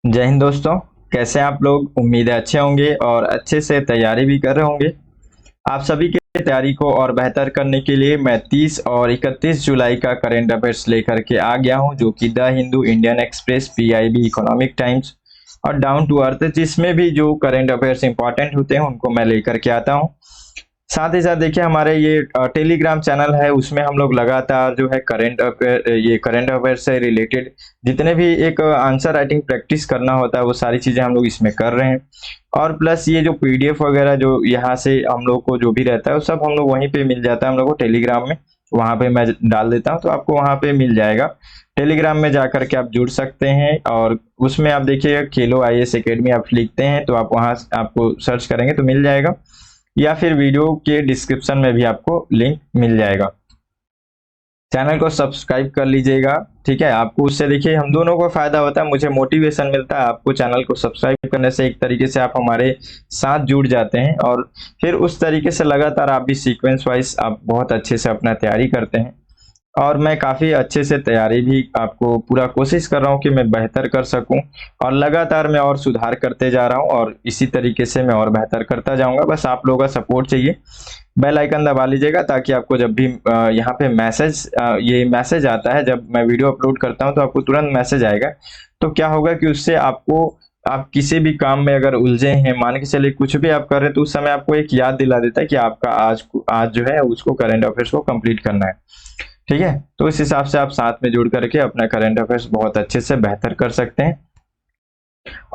जय हिंद दोस्तों। कैसे हैं आप लोग? उम्मीद है अच्छे होंगे और अच्छे से तैयारी भी कर रहे होंगे। आप सभी की तैयारी को और बेहतर करने के लिए मैं 30 और 31 जुलाई का करंट अफेयर्स लेकर के आ गया हूं, जो कि the Hindu, Indian express, PIB, economic times और डाउन टू अर्थ, जिसमें भी जो करंट अफेयर्स इंपॉर्टेंट होते हैं उनको मैं लेकर के आता हूं। साथ ही साथ देखिए, हमारे ये टेलीग्राम चैनल है, उसमें हम लोग लगातार जो है करंट अफेयर से रिलेटेड जितने भी एक आंसर राइटिंग प्रैक्टिस करना होता है वो सारी चीजें हम लोग इसमें कर रहे हैं। और प्लस ये जो पीडीएफ वगैरह जो यहाँ से हम लोग को जो भी रहता है वो सब हम लोग वहीं पे मिल जाता है हम लोग को टेलीग्राम में। वहां पे मैं डाल देता हूँ तो आपको वहां पे मिल जाएगा। टेलीग्राम में जाकर के आप जुड़ सकते हैं और उसमें आप देखिएगा खेलो आईएएस एकेडमी आप लिखते हैं तो आप वहां आपको सर्च करेंगे तो मिल जाएगा, या फिर वीडियो के डिस्क्रिप्शन में भी आपको लिंक मिल जाएगा। चैनल को सब्सक्राइब कर लीजिएगा, ठीक है। आपको उससे देखिए हम दोनों को फायदा होता है, मुझे मोटिवेशन मिलता है। आपको चैनल को सब्सक्राइब करने से एक तरीके से आप हमारे साथ जुड़ जाते हैं और फिर उस तरीके से लगातार आप भी सीक्वेंस वाइज आप बहुत अच्छे से अपना तैयारी करते हैं। और मैं काफ़ी अच्छे से तैयारी भी आपको पूरा कोशिश कर रहा हूँ कि मैं बेहतर कर सकूँ और लगातार मैं और सुधार करते जा रहा हूँ और इसी तरीके से मैं और बेहतर करता जाऊँगा। बस आप लोगों का सपोर्ट चाहिए। बेल आइकन दबा लीजिएगा ताकि आपको जब भी यहाँ पे ये मैसेज आता है, जब मैं वीडियो अपलोड करता हूँ तो आपको तुरंत मैसेज आएगा। तो क्या होगा कि उससे आपको आप किसी भी काम में अगर उलझे हैं, मान के चलिए कुछ भी आप कर रहे हैं, तो उस समय आपको एक याद दिला देता है कि आपका आज जो है उसको करंट अफेयर्स को कंप्लीट करना है, ठीक है। तो इस हिसाब से आप साथ में जुड़ करके अपना करंट अफेयर्स बहुत अच्छे से बेहतर कर सकते हैं।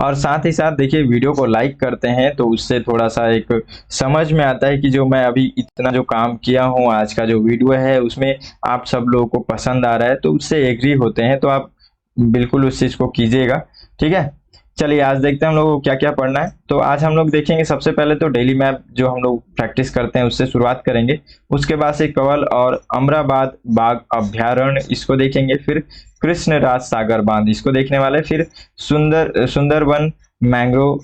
और साथ ही साथ देखिए, वीडियो को लाइक करते हैं तो उससे थोड़ा सा एक समझ में आता है कि जो मैं अभी इतना जो काम किया हूँ, आज का जो वीडियो है उसमें आप सब लोगों को पसंद आ रहा है, तो उससे एग्री होते हैं। तो आप बिल्कुल उस चीज को कीजिएगा, ठीक है। चलिए आज देखते हैं हम लोग को क्या क्या पढ़ना है। तो आज हम लोग देखेंगे सबसे पहले तो डेली मैप जो हम लोग प्रैक्टिस करते हैं उससे शुरुआत करेंगे। उसके बाद से कंवल और अमराबाद बाघ अभ्यारण्य इसको देखेंगे, फिर कृष्ण राज सागर बांध इसको देखने वाले, फिर सुंदरबन मैंग्रोव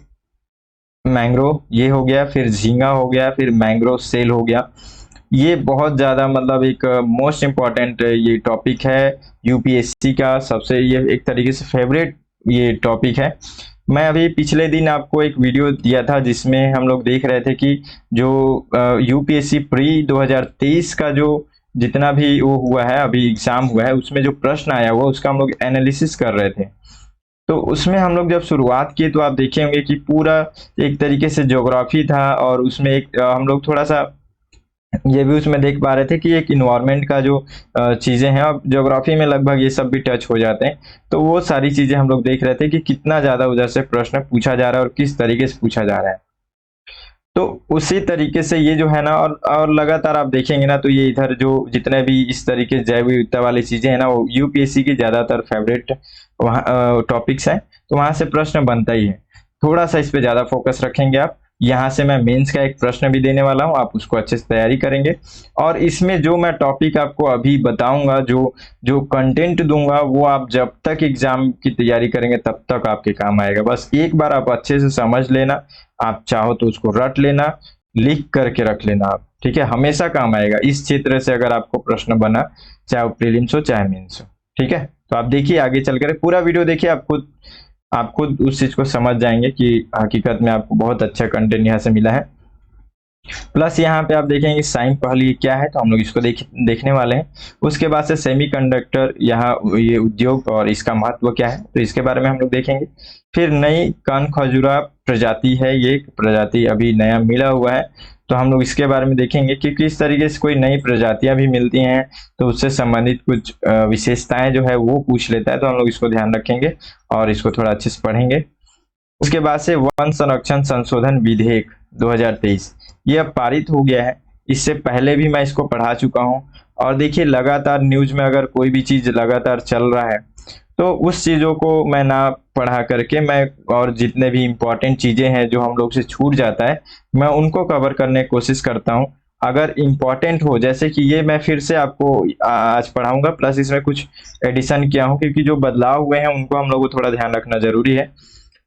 मैंग्रोव ये हो गया, फिर झींगा हो गया, फिर मैंग्रोव सेल हो गया। ये बहुत ज्यादा मतलब एक मोस्ट इम्पॉर्टेंट ये टॉपिक है यूपीएससी का, सबसे ये एक तरीके से फेवरेट ये टॉपिक है। मैं अभी पिछले दिन आपको एक वीडियो दिया था जिसमें हम लोग देख रहे थे कि जो यूपीएससी प्री 2023 का जो जितना भी वो हुआ है, अभी एग्जाम हुआ है, उसमें जो प्रश्न आया हुआ उसका हम लोग एनालिसिस कर रहे थे। तो उसमें हम लोग जब शुरुआत की तो आप देखेंगे कि पूरा एक तरीके से ज्योग्राफी था और उसमें एक हम लोग थोड़ा सा ये भी उसमें देख पा रहे थे कि एक इन्वायरमेंट का जो चीजें हैं, अब ज्योग्राफी में लगभग ये सब भी टच हो जाते हैं। तो वो सारी चीजें हम लोग देख रहे थे कि कितना ज्यादा उधर से प्रश्न पूछा जा रहा है और किस तरीके से पूछा जा रहा है। तो उसी तरीके से ये जो है ना, और लगातार आप देखेंगे ना तो ये इधर जो जितने भी इस तरीके जैव विविधता वाली चीजें हैं ना, वो यूपीएससी की ज्यादातर फेवरेट वहाँ टॉपिक्स हैं। तो वहां से प्रश्न बनता ही है। थोड़ा सा इस पे ज्यादा फोकस रखेंगे आप। यहाँ से मैं मेंस का एक प्रश्न भी देने वाला हूँ, आप उसको अच्छे से तैयारी करेंगे। और इसमें जो मैं टॉपिक आपको अभी बताऊंगा, जो जो कंटेंट दूंगा, वो आप जब तक एग्जाम की तैयारी करेंगे तब तक आपके काम आएगा। बस एक बार आप अच्छे से समझ लेना, आप चाहो तो उसको रट लेना, लिख करके रख लेना आप, ठीक है। हमेशा काम आएगा इस क्षेत्र से अगर आपको प्रश्न बना, चाहे वो प्रीलिम्स हो चाहे मेंस हो, ठीक है। तो आप देखिए आगे चलकर पूरा वीडियो देखिए, आप खुद उस चीज को समझ जाएंगे कि हकीकत में आपको बहुत अच्छा कंटेंट यहाँ से मिला है। प्लस यहाँ पे आप देखेंगे साइन पहल ये क्या है, तो हम लोग इसको देखने वाले हैं। उसके बाद से सेमीकंडक्टर यहाँ ये उद्योग और इसका महत्व क्या है, तो इसके बारे में हम लोग देखेंगे। फिर नई कान खजूरा प्रजाति है, ये प्रजाति अभी नया मिला हुआ है, तो हम लोग इसके बारे में देखेंगे कि किस तरीके से कोई नई प्रजातियां भी मिलती हैं तो उससे संबंधित कुछ विशेषताएं जो है वो पूछ लेता है, तो हम लोग इसको ध्यान रखेंगे और इसको थोड़ा अच्छे से पढ़ेंगे। उसके बाद से वन संरक्षण संशोधन विधेयक 2023 ये अब पारित हो गया है। इससे पहले भी मैं इसको पढ़ा चुका हूं। और देखिए लगातार न्यूज में अगर कोई भी चीज लगातार चल रहा है तो उस चीजों को मैं ना पढ़ा करके मैं और जितने भी इम्पोर्टेंट चीजें हैं जो हम लोग से छूट जाता है मैं उनको कवर करने की कोशिश करता हूं। अगर इम्पोर्टेंट हो, जैसे कि ये मैं फिर से आपको आज पढ़ाऊंगा, प्लस इसमें कुछ एडिशन किया हूं क्योंकि जो बदलाव हुए हैं उनको हम लोग को थोड़ा ध्यान रखना जरूरी है।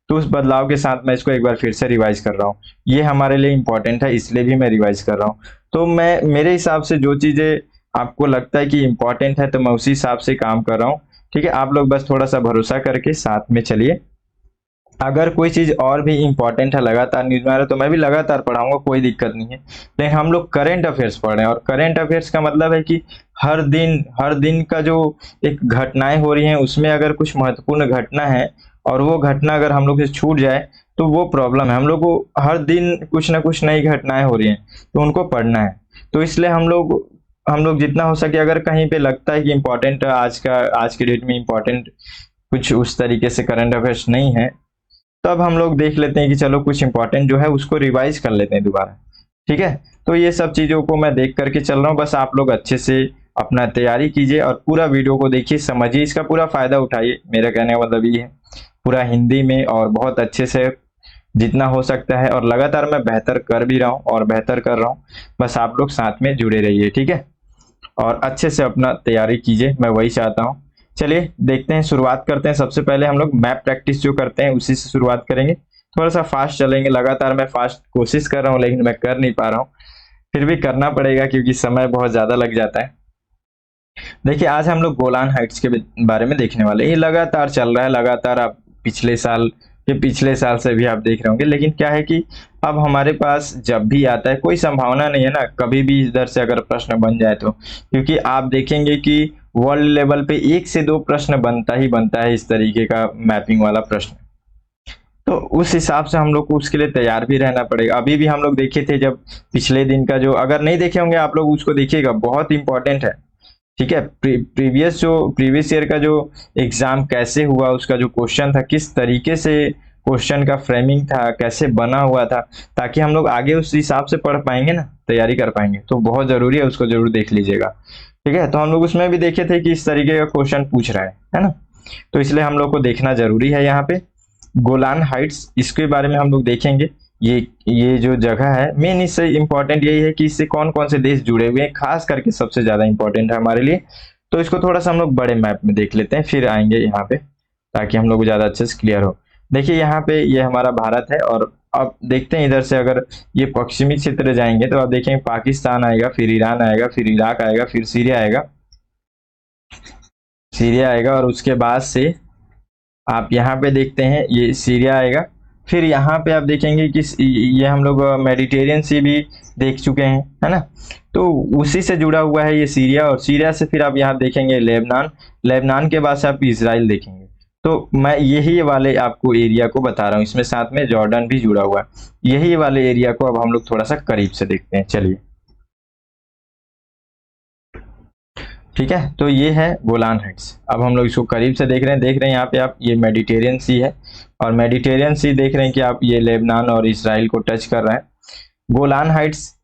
तो उस बदलाव के साथ मैं इसको एक बार फिर से रिवाइज कर रहा हूँ। ये हमारे लिए इम्पोर्टेंट है इसलिए भी मैं रिवाइज कर रहा हूँ। तो मैं मेरे हिसाब से जो चीजें आपको लगता है कि इम्पोर्टेंट है तो मैं उसी हिसाब से काम कर रहा हूँ, ठीक है। आप लोग बस थोड़ा सा भरोसा करके साथ में चलिए। अगर कोई चीज़ और भी इम्पोर्टेंट है लगातार न्यूज़ में आ रहा है तो मैं भी लगातार पढ़ाऊंगा, कोई दिक्कत नहीं है। लेकिन हम लोग करंट अफेयर्स पढ़ रहे हैं, और करंट अफेयर्स का मतलब है कि हर दिन का जो एक घटनाएं हो रही हैं उसमें अगर कुछ महत्वपूर्ण घटना है और वो घटना अगर हम लोग से छूट जाए तो वो प्रॉब्लम है। हम लोग को हर दिन कुछ ना कुछ नई घटनाएं हो रही हैं तो उनको पढ़ना है। तो इसलिए हम लोग जितना हो सके, अगर कहीं पे लगता है कि इम्पोर्टेंट आज के डेट में इम्पोर्टेंट कुछ उस तरीके से करंट अफेयर्स नहीं है, तब हम लोग देख लेते हैं कि चलो कुछ इंपॉर्टेंट जो है उसको रिवाइज कर लेते हैं दोबारा। ठीक है, तो ये सब चीजों को मैं देख करके चल रहा हूँ। बस आप लोग अच्छे से अपना तैयारी कीजिए और पूरा वीडियो को देखिए, समझिए, इसका पूरा फायदा उठाइए। मेरा कहने का मतलब ये है, पूरा हिंदी में और बहुत अच्छे से जितना हो सकता है, और लगातार मैं बेहतर कर भी रहा हूँ और बेहतर कर रहा हूँ। बस आप लोग साथ में जुड़े रहिए, ठीक है, और अच्छे से अपना तैयारी कीजिए, मैं वही चाहता हूँ। चलिए देखते हैं, शुरुआत करते हैं। सबसे पहले हम लोग मैप प्रैक्टिस जो करते हैं उसी से शुरुआत करेंगे। थोड़ा सा फास्ट चलेंगे, लगातार मैं फास्ट कोशिश कर रहा हूँ लेकिन मैं कर नहीं पा रहा हूँ, फिर भी करना पड़ेगा क्योंकि समय बहुत ज़्यादा लग जाता है। देखिए, आज हम लोग गोलान हाइट्स के बारे में देखने वाले हैं। ये लगातार चल रहा है, लगातार आप पिछले साल से भी आप देख रहे होंगे। लेकिन क्या है कि अब हमारे पास जब भी आता है, कोई संभावना नहीं है ना कभी भी इधर से अगर प्रश्न बन जाए तो, क्योंकि आप देखेंगे कि वर्ल्ड लेवल पे 1 से 2 प्रश्न बनता ही बनता है इस तरीके का मैपिंग वाला प्रश्न। तो उस हिसाब से हम लोग को उसके लिए तैयार भी रहना पड़ेगा। अभी भी हम लोग देखे थे, जब पिछले दिन का जो, अगर नहीं देखे होंगे आप लोग उसको देखिएगा, बहुत इंपॉर्टेंट है। ठीक है, प्रीवियस ईयर का जो एग्जाम कैसे हुआ, उसका जो क्वेश्चन था, किस तरीके से क्वेश्चन का फ्रेमिंग था, कैसे बना हुआ था, ताकि हम लोग आगे उस हिसाब से पढ़ पाएंगे ना, तैयारी कर पाएंगे। तो बहुत जरूरी है, उसको जरूर देख लीजिएगा। ठीक है, तो हम लोग उसमें भी देखे थे कि इस तरीके का क्वेश्चन पूछ रहा है ना। तो इसलिए हम लोग को देखना जरूरी है। यहाँ पे गोलान हाइट्स, इसके बारे में हम लोग देखेंगे। ये जो जगह है, मेन इससे इंपॉर्टेंट यही है कि इससे कौन कौन से देश जुड़े हुए हैं, खास करके सबसे ज्यादा इंपॉर्टेंट है हमारे लिए। तो इसको थोड़ा सा हम लोग बड़े मैप में देख लेते हैं, फिर आएंगे यहाँ पे, ताकि हम लोग को ज्यादा अच्छे से क्लियर हो। देखिए यहाँ पे ये हमारा भारत है, और अब देखते हैं इधर से अगर ये पश्चिमी क्षेत्र जाएंगे तो आप देखेंगे पाकिस्तान आएगा, फिर ईरान आएगा, फिर इराक आएगा, फिर सीरिया आएगा, और उसके बाद से आप यहाँ पे देखते हैं ये सीरिया आएगा। फिर यहाँ पे आप देखेंगे कि ये हम लोग मेडिटेरियन सी भी देख चुके हैं, है ना। तो उसी से जुड़ा हुआ है ये सीरिया, और सीरिया से फिर आप यहाँ देखेंगे लेबनान के बाद से आप इसराइल देखेंगे। तो मैं यही वाले आपको एरिया को बता रहा हूँ, इसमें साथ में जॉर्डन भी जुड़ा हुआ है। यही वाले एरिया को अब हम लोग थोड़ा सा करीब से देखते हैं, चलिए। ठीक है, तो ये है गोलान हाइट्स। अब हम लोग इसको करीब से देख रहे हैं यहाँ पे आप, ये मेडिटेरियन सी है, और मेडिटेरियन सी देख रहे हैं कि आप ये लेबनान और इसराइल को टच कर रहे हैं। गोलान हाइट्स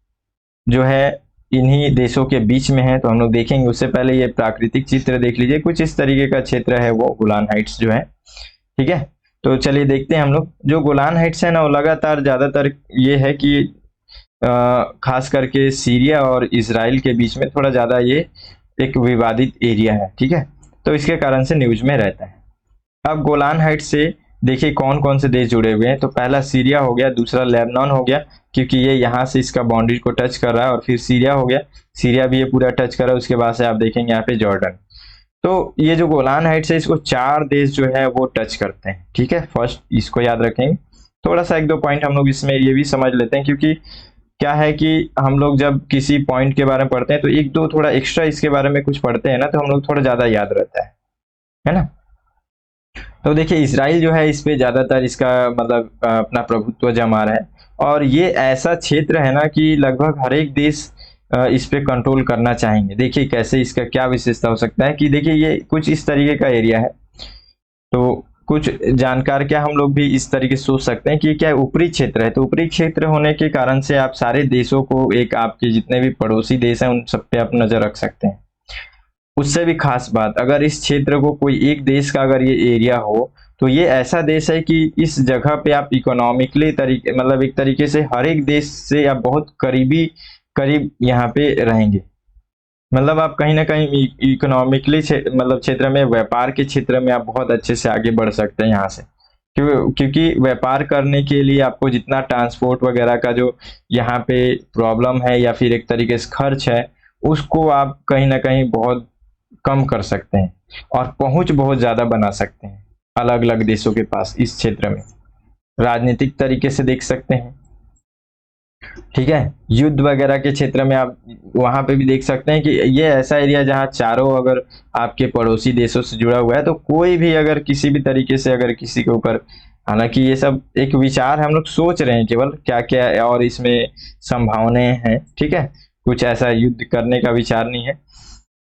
जो है इन्हीं देशों के बीच में है, तो हम लोग देखेंगे। उससे पहले ये प्राकृतिक चित्र देख लीजिए, कुछ इस तरीके का क्षेत्र है वो गोलान हाइट्स जो है। ठीक है, तो चलिए देखते हैं हम लोग। जो गोलान हाइट्स है ना, वो लगातार ज्यादातर ये है कि खास करके सीरिया और इसराइल के बीच में थोड़ा ज्यादा ये एक विवादित एरिया है। ठीक है, तो इसके कारण से न्यूज में रहता है। अब गोलान हाइट्स से देखिए कौन कौन से देश जुड़े हुए हैं। तो पहला सीरिया हो गया, दूसरा लेबनान हो गया, क्योंकि ये यहाँ से इसका बाउंड्री को टच कर रहा है, और फिर सीरिया हो गया, सीरिया भी ये पूरा टच कर रहा है। उसके बाद से आप देखेंगे यहाँ पे जॉर्डन। तो ये जो गोलान हाइट्स है, इसको 4 देश जो है वो टच करते हैं। ठीक है, फर्स्ट इसको याद रखेंगे। थोड़ा सा 1-2 पॉइंट हम लोग इसमें ये भी समझ लेते हैं, क्योंकि क्या है कि हम लोग जब किसी पॉइंट के बारे में पढ़ते हैं तो 1-2 थोड़ा एक्स्ट्रा इसके बारे में कुछ पढ़ते हैं ना, तो हम लोग थोड़ा ज्यादा याद रहता है ना। तो देखिए इसराइल जो है, इस पे ज्यादातर इसका मतलब अपना प्रभुत्व जमा रहा है, और ये ऐसा क्षेत्र है ना कि लगभग हर एक देश इस पे कंट्रोल करना चाहेंगे। देखिए कैसे, इसका क्या विशेषता हो सकता है कि देखिए ये कुछ इस तरीके का एरिया है। तो कुछ जानकार क्या हम लोग भी इस तरीके से सोच सकते हैं कि क्या ऊपरी क्षेत्र है, तो ऊपरी क्षेत्र होने के कारण से आप सारे देशों को, एक आपके जितने भी पड़ोसी देश हैं उन सब पे आप नजर रख सकते हैं। उससे भी खास बात, अगर इस क्षेत्र को कोई एक देश का अगर ये एरिया हो, तो ये ऐसा देश है कि इस जगह पे आप इकोनॉमिकली तरीके, मतलब एक तरीके से हर एक देश से आप बहुत करीब यहाँ पे रहेंगे। मतलब आप कहीं ना कहीं इकोनॉमिकली मतलब क्षेत्र में, व्यापार के क्षेत्र में आप बहुत अच्छे से आगे बढ़ सकते हैं यहाँ से। क्योंकि व्यापार करने के लिए आपको जितना ट्रांसपोर्ट वगैरह का जो यहाँ पे प्रॉब्लम है, या फिर एक तरीके से खर्च है, उसको आप कहीं ना कहीं बहुत कम कर सकते हैं, और पहुंच बहुत ज्यादा बना सकते हैं अलग अलग देशों के पास इस क्षेत्र में। राजनीतिक तरीके से देख सकते हैं। ठीक है, युद्ध वगैरह के क्षेत्र में आप वहां पे भी देख सकते हैं कि ये ऐसा एरिया जहां चारों अगर आपके पड़ोसी देशों से जुड़ा हुआ है, तो कोई भी अगर किसी भी तरीके से अगर किसी के ऊपर, हालांकि ये सब एक विचार हम लोग सोच रहे हैं केवल क्या क्या और इसमें संभावनाएं हैं। ठीक है, कुछ ऐसा युद्ध करने का विचार नहीं है।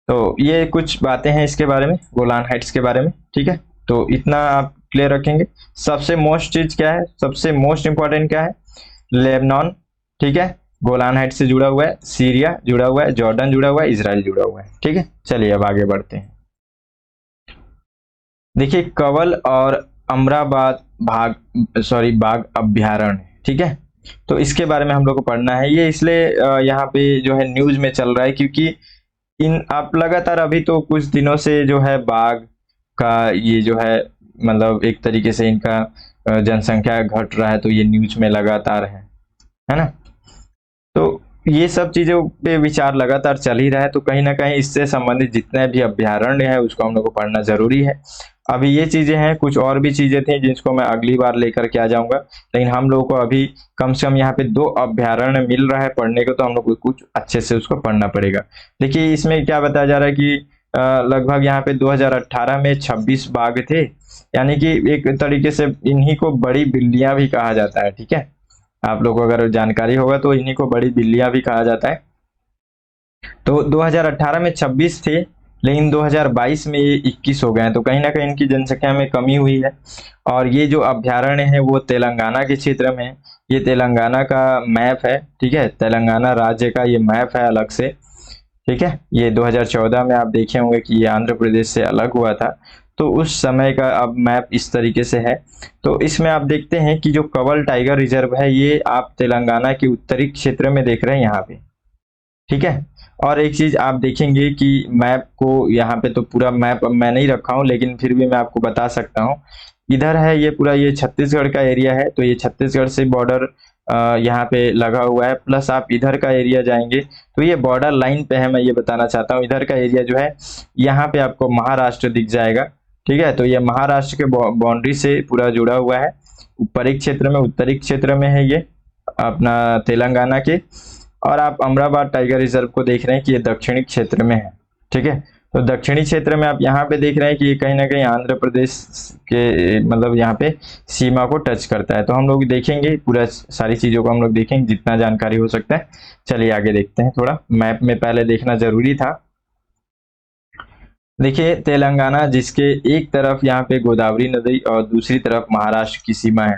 तो ये कुछ बातें हैं इसके बारे में, गोलान हाइट्स के बारे में। ठीक है, तो इतना आप क्लियर रखेंगे। सबसे मोस्ट चीज क्या है, सबसे मोस्ट इंपॉर्टेंट क्या है, लेबनान, ठीक है, गोलान हाइट्स से जुड़ा हुआ है, सीरिया जुड़ा हुआ है, जॉर्डन जुड़ा हुआ है, इजराइल जुड़ा हुआ है। ठीक है, चलिए अब आगे बढ़ते हैं। देखिए, कवल और अमराबाद बाघ अभ्यारण्य, ठीक है, तो इसके बारे में हम लोग को पढ़ना है। ये इसलिए यहाँ पे जो है न्यूज में चल रहा है क्योंकि इन आप लगातार अभी तो कुछ दिनों से जो है बाघ का ये जो है मतलब एक तरीके से इनका जनसंख्या घट रहा है, तो ये न्यूज में लगातार है ना। तो ये सब चीजों पे विचार लगातार चल ही रहा है, तो कहीं ना कहीं इससे संबंधित जितने भी अभ्यारण्य है उसको हम लोग को पढ़ना जरूरी है। अभी ये चीजें हैं, कुछ और भी चीजें थी जिसको मैं अगली बार लेकर के आ जाऊंगा, लेकिन हम लोगों को अभी कम से कम यहाँ पे 2 अभ्यारण्य मिल रहा है पढ़ने को, तो हम लोग को कुछ अच्छे से उसको पढ़ना पड़ेगा। देखिए, इसमें क्या बताया जा रहा है कि लगभग यहाँ पे 2018 में 26 बाघ थे, यानी कि एक तरीके से इन्हीं को बड़ी बिल्लियां भी कहा जाता है। ठीक है, आप लोग को अगर जानकारी होगा तो इन्हीं को बड़ी बिल्लियां भी कहा जाता है। तो 2018 में 26 थे, लेकिन 2022 में ये 21 हो गए हैं, तो कहीं ना कहीं इनकी जनसंख्या में कमी हुई है। और ये जो अभ्यारण्य है वो तेलंगाना के क्षेत्र में है। ये तेलंगाना का मैप है, ठीक है, तेलंगाना राज्य का ये मैप है अलग से। ठीक है, ये 2014 में आप देखे होंगे कि ये आंध्र प्रदेश से अलग हुआ था, तो उस समय का अब मैप इस तरीके से है। तो इसमें आप देखते हैं कि जो कवल टाइगर रिजर्व है ये आप तेलंगाना के उत्तरी क्षेत्र में देख रहे हैं यहाँ पे। ठीक है, और एक चीज आप देखेंगे कि मैप को यहाँ पे तो पूरा मैप मैं नहीं रखा हूँ, लेकिन फिर भी मैं आपको बता सकता हूँ। इधर है ये पूरा, ये छत्तीसगढ़ का एरिया है, तो ये छत्तीसगढ़ से बॉर्डर यहाँ पे लगा हुआ है। प्लस आप इधर का एरिया जाएंगे तो ये बॉर्डर लाइन पे है, मैं ये बताना चाहता हूँ। इधर का एरिया जो है यहाँ पे आपको महाराष्ट्र दिख जाएगा। ठीक है, तो ये महाराष्ट्र के बाउंड्री से पूरा जुड़ा हुआ है। ऊपरी क्षेत्र में, उत्तरी क्षेत्र में है ये अपना तेलंगाना के। और आप अमराबाद टाइगर रिजर्व को देख रहे हैं कि ये दक्षिणी क्षेत्र में है। ठीक है, तो दक्षिणी क्षेत्र में आप यहाँ पे देख रहे हैं कि ये कहीं ना कहीं आंध्र प्रदेश के मतलब यहाँ पे सीमा को टच करता है। तो हम लोग देखेंगे पूरा सारी चीजों को हम लोग देखेंगे जितना जानकारी हो सकता है। चलिए आगे देखते हैं, थोड़ा मैप में पहले देखना जरूरी था। देखिए, तेलंगाना जिसके एक तरफ यहाँ पे गोदावरी नदी और दूसरी तरफ महाराष्ट्र की सीमा है,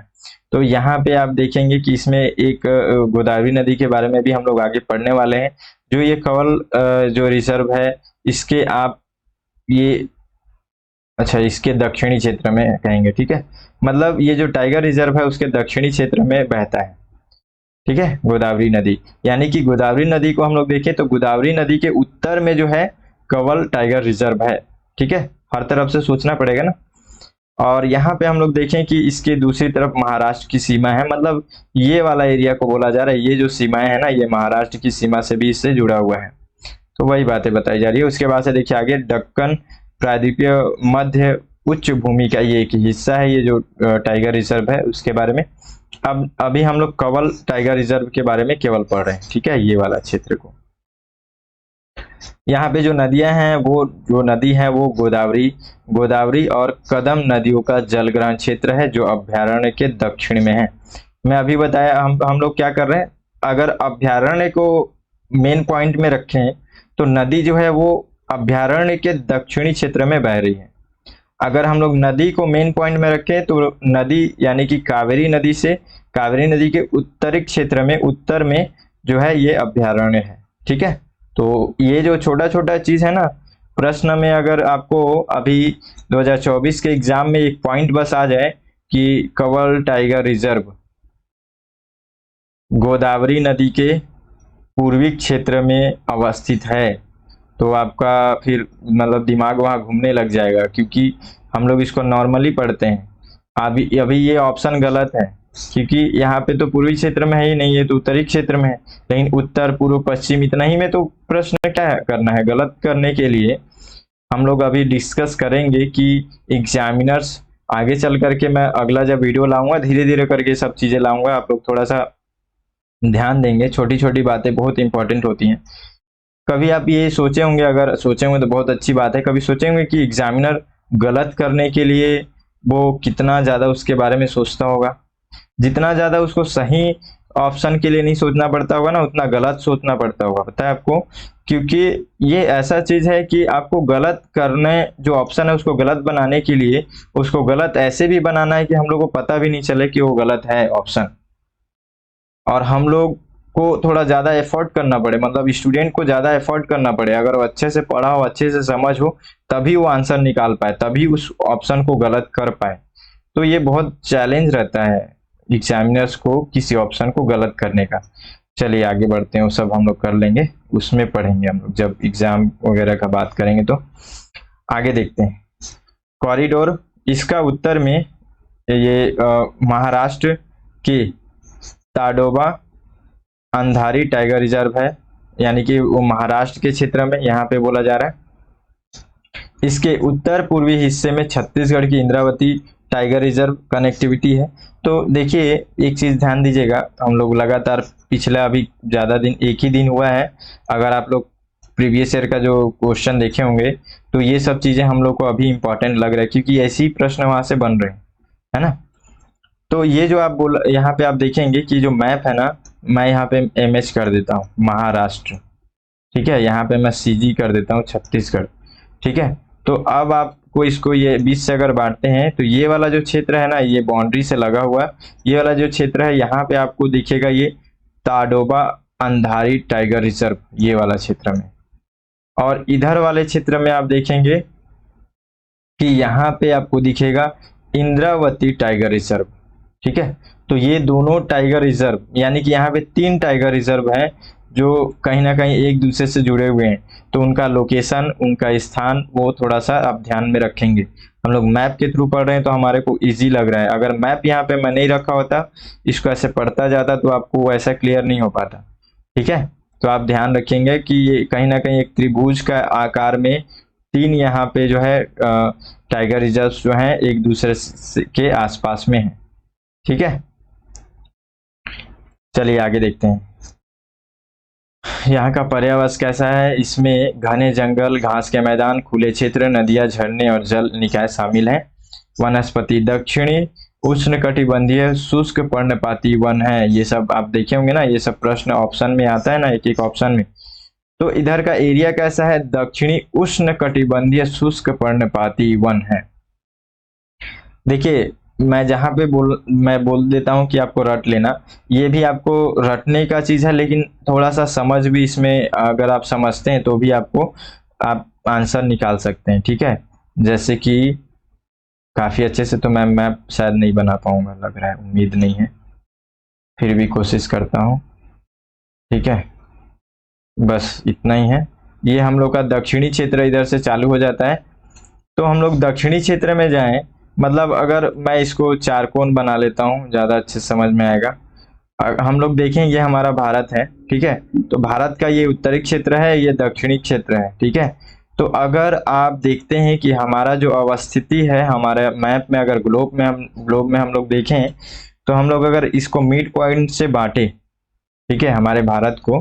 तो यहाँ पे आप देखेंगे कि इसमें एक गोदावरी नदी के बारे में भी हम लोग आगे पढ़ने वाले हैं। जो ये कवल जो रिजर्व है इसके आप ये अच्छा इसके दक्षिणी क्षेत्र में कहेंगे। ठीक है, मतलब ये जो टाइगर रिजर्व है उसके दक्षिणी क्षेत्र में बहता है। ठीक है, गोदावरी नदी, यानी कि गोदावरी नदी को हम लोग देखें तो गोदावरी नदी के उत्तर में जो है कवल टाइगर रिजर्व है। ठीक है, हर तरफ से सोचना पड़ेगा ना। और यहाँ पे हम लोग देखें कि इसके दूसरी तरफ महाराष्ट्र की सीमा है, मतलब ये वाला एरिया को बोला जा रहा है, ये जो सीमाएं है ना ये महाराष्ट्र की सीमा से भी इससे जुड़ा हुआ है। तो वही बातें बताई जा रही है। उसके बाद से देखिए आगे, दक्कन प्रायद्वीपीय मध्य उच्च भूमि का ये एक हिस्सा है, ये जो टाइगर रिजर्व है उसके बारे में। अब अभी हम लोग कवल टाइगर रिजर्व के बारे में केवल पढ़ रहे हैं। ठीक है, ये वाला क्षेत्र को। यहाँ पे जो नदियां हैं, वो जो नदी है वो गोदावरी और कदम नदियों का जलग्रहण क्षेत्र है जो अभ्यारण्य के दक्षिण में है। मैं अभी बताया हम लोग क्या कर रहे हैं, अगर अभ्यारण्य को मेन पॉइंट में रखें तो नदी जो है वो अभ्यारण्य के दक्षिणी क्षेत्र में बह रही है। अगर हम लोग नदी को मेन पॉइंट में रखें तो नदी यानी कि कावेरी नदी के उत्तरी क्षेत्र में, उत्तर में जो है ये अभ्यारण्य है। ठीक है, तो ये जो छोटा छोटा चीज है ना, प्रश्न में अगर आपको अभी 2024 के एग्जाम में एक पॉइंट बस आ जाए कि कवल टाइगर रिजर्व गोदावरी नदी के पूर्वी क्षेत्र में अवस्थित है, तो आपका फिर मतलब दिमाग वहां घूमने लग जाएगा, क्योंकि हम लोग इसको नॉर्मली पढ़ते हैं। अभी अभी ये ऑप्शन गलत है, क्योंकि यहाँ पे तो पूर्वी क्षेत्र में है ही नहीं, है तो उत्तरी क्षेत्र में है। लेकिन उत्तर पूर्व पश्चिम इतना ही में तो प्रश्न क्या करना है, गलत करने के लिए हम लोग अभी डिस्कस करेंगे कि एग्जामिनर्स आगे चल करके मैं अगला जब वीडियो लाऊंगा धीरे धीरे करके सब चीज़ें लाऊंगा, आप लोग थोड़ा सा ध्यान देंगे, छोटी छोटी बातें बहुत इंपॉर्टेंट होती हैं। कभी आप ये सोचे होंगे, अगर सोचे होंगे तो बहुत अच्छी बात है, कभी सोचे होंगे कि एग्जामिनर गलत करने के लिए वो कितना ज़्यादा उसके बारे में सोचता होगा। जितना ज़्यादा उसको सही ऑप्शन के लिए नहीं सोचना पड़ता होगा ना, उतना गलत सोचना पड़ता होगा, पता है आपको। क्योंकि ये ऐसा चीज़ है कि आपको गलत करने, जो ऑप्शन है उसको गलत बनाने के लिए उसको गलत ऐसे भी बनाना है कि हम लोग को पता भी नहीं चले कि वो गलत है ऑप्शन, और हम लोग को थोड़ा ज़्यादा एफर्ट करना पड़े, मतलब स्टूडेंट को ज़्यादा एफर्ट करना पड़े। अगर वो अच्छे से पढ़ा हो, अच्छे से समझ हो, तभी वो आंसर निकाल पाए, तभी उस ऑप्शन को गलत कर पाए। तो ये बहुत चैलेंज रहता है एग्जामिनर्स को किसी ऑप्शन को गलत करने का। चलिए आगे बढ़ते हैं, वो सब हम लोग कर लेंगे, उसमें पढ़ेंगे हम लोग जब एग्जाम वगैरह का बात करेंगे। तो आगे देखते हैं। कॉरिडोर, इसका उत्तर में ये महाराष्ट्र के ताडोबा अंधारी टाइगर रिजर्व है, यानी कि वो महाराष्ट्र के क्षेत्र में यहाँ पे बोला जा रहा है। इसके उत्तर पूर्वी हिस्से में छत्तीसगढ़ की इंद्रावती टाइगर रिजर्व कनेक्टिविटी है। तो देखिए एक चीज ध्यान दीजिएगा, हम लोग लगातार पिछला अभी ज्यादा दिन, एक ही दिन हुआ है, अगर आप लोग प्रीवियस ईयर का जो क्वेश्चन देखे होंगे तो ये सब चीजें हम लोग को अभी इंपॉर्टेंट लग रहा है, क्योंकि ऐसे ही प्रश्न वहां से बन रहे हैं, है ना। तो ये जो आप बोल, यहाँ पे आप देखेंगे कि जो मैप है ना, मैं यहाँ पे MH कर देता हूँ महाराष्ट्र, ठीक है, यहाँ पे मैं CG कर देता हूँ छत्तीसगढ़, ठीक है। तो अब आपको इसको ये 20 से अगर बांटते हैं तो ये वाला जो क्षेत्र है ना, ये बाउंड्री से लगा हुआ, ये वाला जो क्षेत्र है यहाँ पे आपको दिखेगा ये ताडोबा अंधारी टाइगर रिजर्व, ये वाला क्षेत्र में। और इधर वाले क्षेत्र में आप देखेंगे कि यहाँ पे आपको दिखेगा इंद्रावती टाइगर रिजर्व, ठीक है। तो ये दोनों टाइगर रिजर्व, यानी कि यहाँ पे 3 टाइगर रिजर्व हैं जो कहीं ना कहीं एक दूसरे से जुड़े हुए हैं। तो उनका लोकेशन, उनका स्थान वो थोड़ा सा आप ध्यान में रखेंगे। हम लोग मैप के थ्रू पढ़ रहे हैं तो हमारे को इजी लग रहा है, अगर मैप यहाँ पे मैं नहीं रखा होता, इसको ऐसे पढ़ता जाता तो आपको ऐसा क्लियर नहीं हो पाता, ठीक है। तो आप ध्यान रखेंगे कि ये कहीं ना कहीं एक त्रिभुज का आकार में 3 यहाँ पे जो है टाइगर रिजर्व जो हैं एक दूसरे के आसपास में है, ठीक है। चलिए आगे देखते हैं यहाँ का पर्यावरण कैसा है। इसमें घने जंगल, घास के मैदान, खुले क्षेत्र, नदियां, झरने और जल निकाय शामिल हैं। वनस्पति दक्षिणी उष्णकटिबंधीय शुष्क पर्णपाती वन है। ये सब आप देखे होंगे ना, ये सब प्रश्न ऑप्शन में आता है ना, एक एक ऑप्शन में। तो इधर का एरिया कैसा है, दक्षिणी उष्णकटिबंधीय शुष्क पर्णपाती वन है। देखिए मैं जहां पे मैं बोल देता हूं कि आपको रट लेना, ये भी आपको रटने का चीज है, लेकिन थोड़ा सा समझ भी इसमें अगर आप समझते हैं तो भी आपको आप आंसर निकाल सकते हैं, ठीक है। जैसे कि काफी अच्छे से तो मैं शायद नहीं बना पाऊंगा, लग रहा है, उम्मीद नहीं है, फिर भी कोशिश करता हूँ, ठीक है। बस इतना ही है। ये हम लोग का दक्षिणी क्षेत्र इधर से चालू हो जाता है। तो हम लोग दक्षिणी क्षेत्र में जाएं, मतलब अगर मैं इसको चारकोन बना लेता हूँ, ज्यादा अच्छे समझ में आएगा। हम लोग देखें ये हमारा भारत है, ठीक है। तो भारत का ये उत्तरी क्षेत्र है, ये दक्षिणी क्षेत्र है, ठीक है। तो अगर आप देखते हैं कि हमारा जो अवस्थिति है हमारे मैप में, अगर ग्लोब में हम लोग देखें तो हम लोग अगर इसको मिड पॉइंट से बांटे, ठीक है, हमारे भारत को,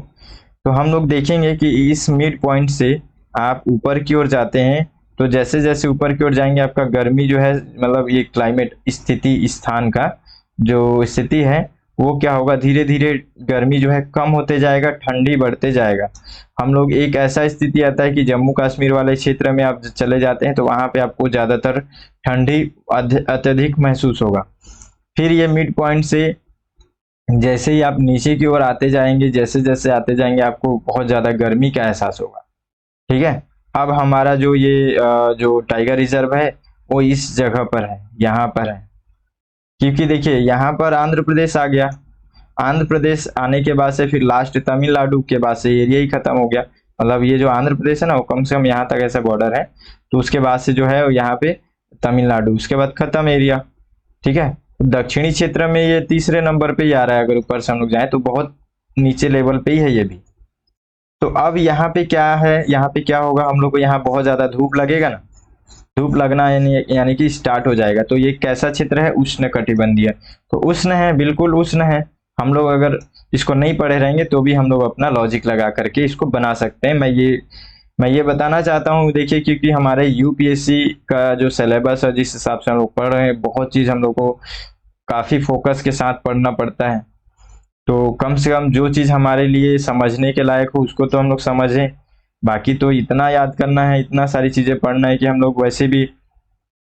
तो हम लोग देखेंगे कि इस मिड पॉइंट से आप ऊपर की ओर जाते हैं, तो जैसे जैसे ऊपर की ओर जाएंगे आपका गर्मी जो है, मतलब ये क्लाइमेट स्थिति, स्थान का जो स्थिति है वो क्या होगा, धीरे धीरे गर्मी जो है कम होते जाएगा, ठंडी बढ़ते जाएगा। हम लोग एक ऐसा स्थिति आता है कि जम्मू कश्मीर वाले क्षेत्र में आप चले जाते हैं तो वहां पे आपको ज्यादातर ठंडी अत्यधिक महसूस होगा। फिर ये मिड पॉइंट से जैसे ही आप नीचे की ओर आते जाएंगे, जैसे जैसे आते जाएंगे आपको बहुत ज्यादा गर्मी का एहसास होगा, ठीक है। अब हमारा जो ये जो टाइगर रिजर्व है वो इस जगह पर है, यहाँ पर है, क्योंकि देखिए यहाँ पर आंध्र प्रदेश आ गया, आंध्र प्रदेश आने के बाद से फिर लास्ट तमिलनाडु के बाद से एरिया ही खत्म हो गया। मतलब ये जो आंध्र प्रदेश है ना वो कम से कम यहाँ तक ऐसा बॉर्डर है, तो उसके बाद से जो है यहाँ पे तमिलनाडु, उसके बाद खत्म एरिया, ठीक है। दक्षिणी क्षेत्र में ये तीसरे नंबर पे ही आ रहा है, अगर ऊपर से हम लोग जाए तो बहुत नीचे लेवल पे ही है ये भी। तो अब यहाँ पे क्या है, यहाँ पे क्या होगा, हम लोग को यहाँ बहुत ज्यादा धूप लगेगा ना, धूप लगना यानी कि स्टार्ट हो जाएगा। तो ये कैसा क्षेत्र है? उष्ण कटिबंधीय। तो उष्ण है, बिल्कुल उष्ण है। हम लोग अगर इसको नहीं पढ़े रहेंगे तो भी हम लोग अपना लॉजिक लगा करके इसको बना सकते हैं। मैं ये बताना चाहता हूँ, देखिए, क्योंकि हमारे यूपीएससी का जो सिलेबस है, जिस हिसाब से हम लोग पढ़ रहे हैं, बहुत चीज हम लोग को काफी फोकस के साथ पढ़ना पड़ता है। तो कम से कम जो चीज हमारे लिए समझने के लायक हो उसको तो हम लोग समझें। बाकी तो इतना याद करना है, इतना सारी चीजें पढ़ना है कि हम लोग वैसे भी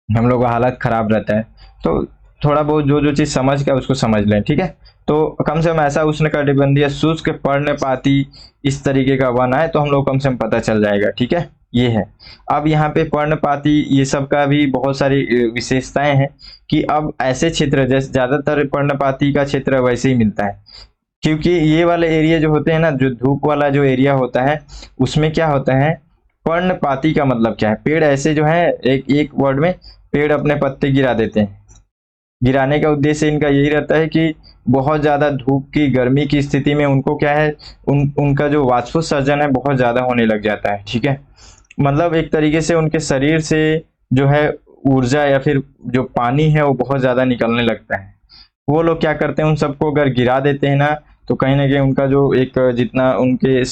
हम लोग का हालत खराब रहता है। तो थोड़ा बहुत जो जो चीज समझ के उसको समझ लें, ठीक है। तो कम से कम ऐसा उष्णकटिबंधीय शुष्क पर्णपाती इस तरीके का वन है, तो हम लोग कम से कम पता चल जाएगा, ठीक है। ये है। अब यहाँ पे पर्णपाती ये सब का भी बहुत सारी विशेषताएं हैं कि अब ऐसे क्षेत्र, जैसे ज्यादातर पर्णपाती का क्षेत्र वैसे ही मिलता है, क्योंकि ये वाले एरिया जो होते हैं ना, जो धूप वाला जो एरिया होता है, उसमें क्या होता है, पर्णपाती का मतलब क्या है? पेड़ ऐसे जो है, एक एक वर्ड में, पेड़ अपने पत्ते गिरा देते हैं। गिराने का उद्देश्य इनका यही रहता है कि बहुत ज्यादा धूप की गर्मी की स्थिति में उनको क्या है, उनका जो वाष्पोत्सर्जन है बहुत ज्यादा होने लग जाता है, ठीक है। मतलब एक तरीके से उनके शरीर से जो है ऊर्जा या फिर जो पानी है वो बहुत ज्यादा निकलने लगता है। वो लोग क्या करते हैं, उन सबको अगर गिरा देते हैं ना, तो कहीं ना कहीं उनका जो एक जितना उनके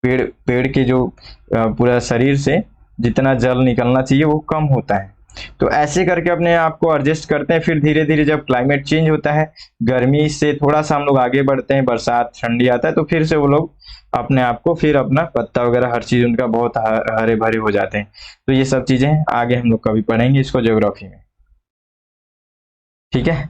पेड़ पेड़ के जो पूरा शरीर से जितना जल निकलना चाहिए वो कम होता है। तो ऐसे करके अपने आप को एडजस्ट करते हैं। फिर धीरे धीरे जब क्लाइमेट चेंज होता है, गर्मी से थोड़ा सा हम लोग आगे बढ़ते हैं, बरसात ठंडी आता है, तो फिर से वो लोग अपने आप को, फिर अपना पत्ता वगैरह हर चीज उनका बहुत हरे भरे हो जाते हैं। तो ये सब चीजें आगे हम लोग कभी पढ़ेंगे इसको ज्योग्राफी में, ठीक है।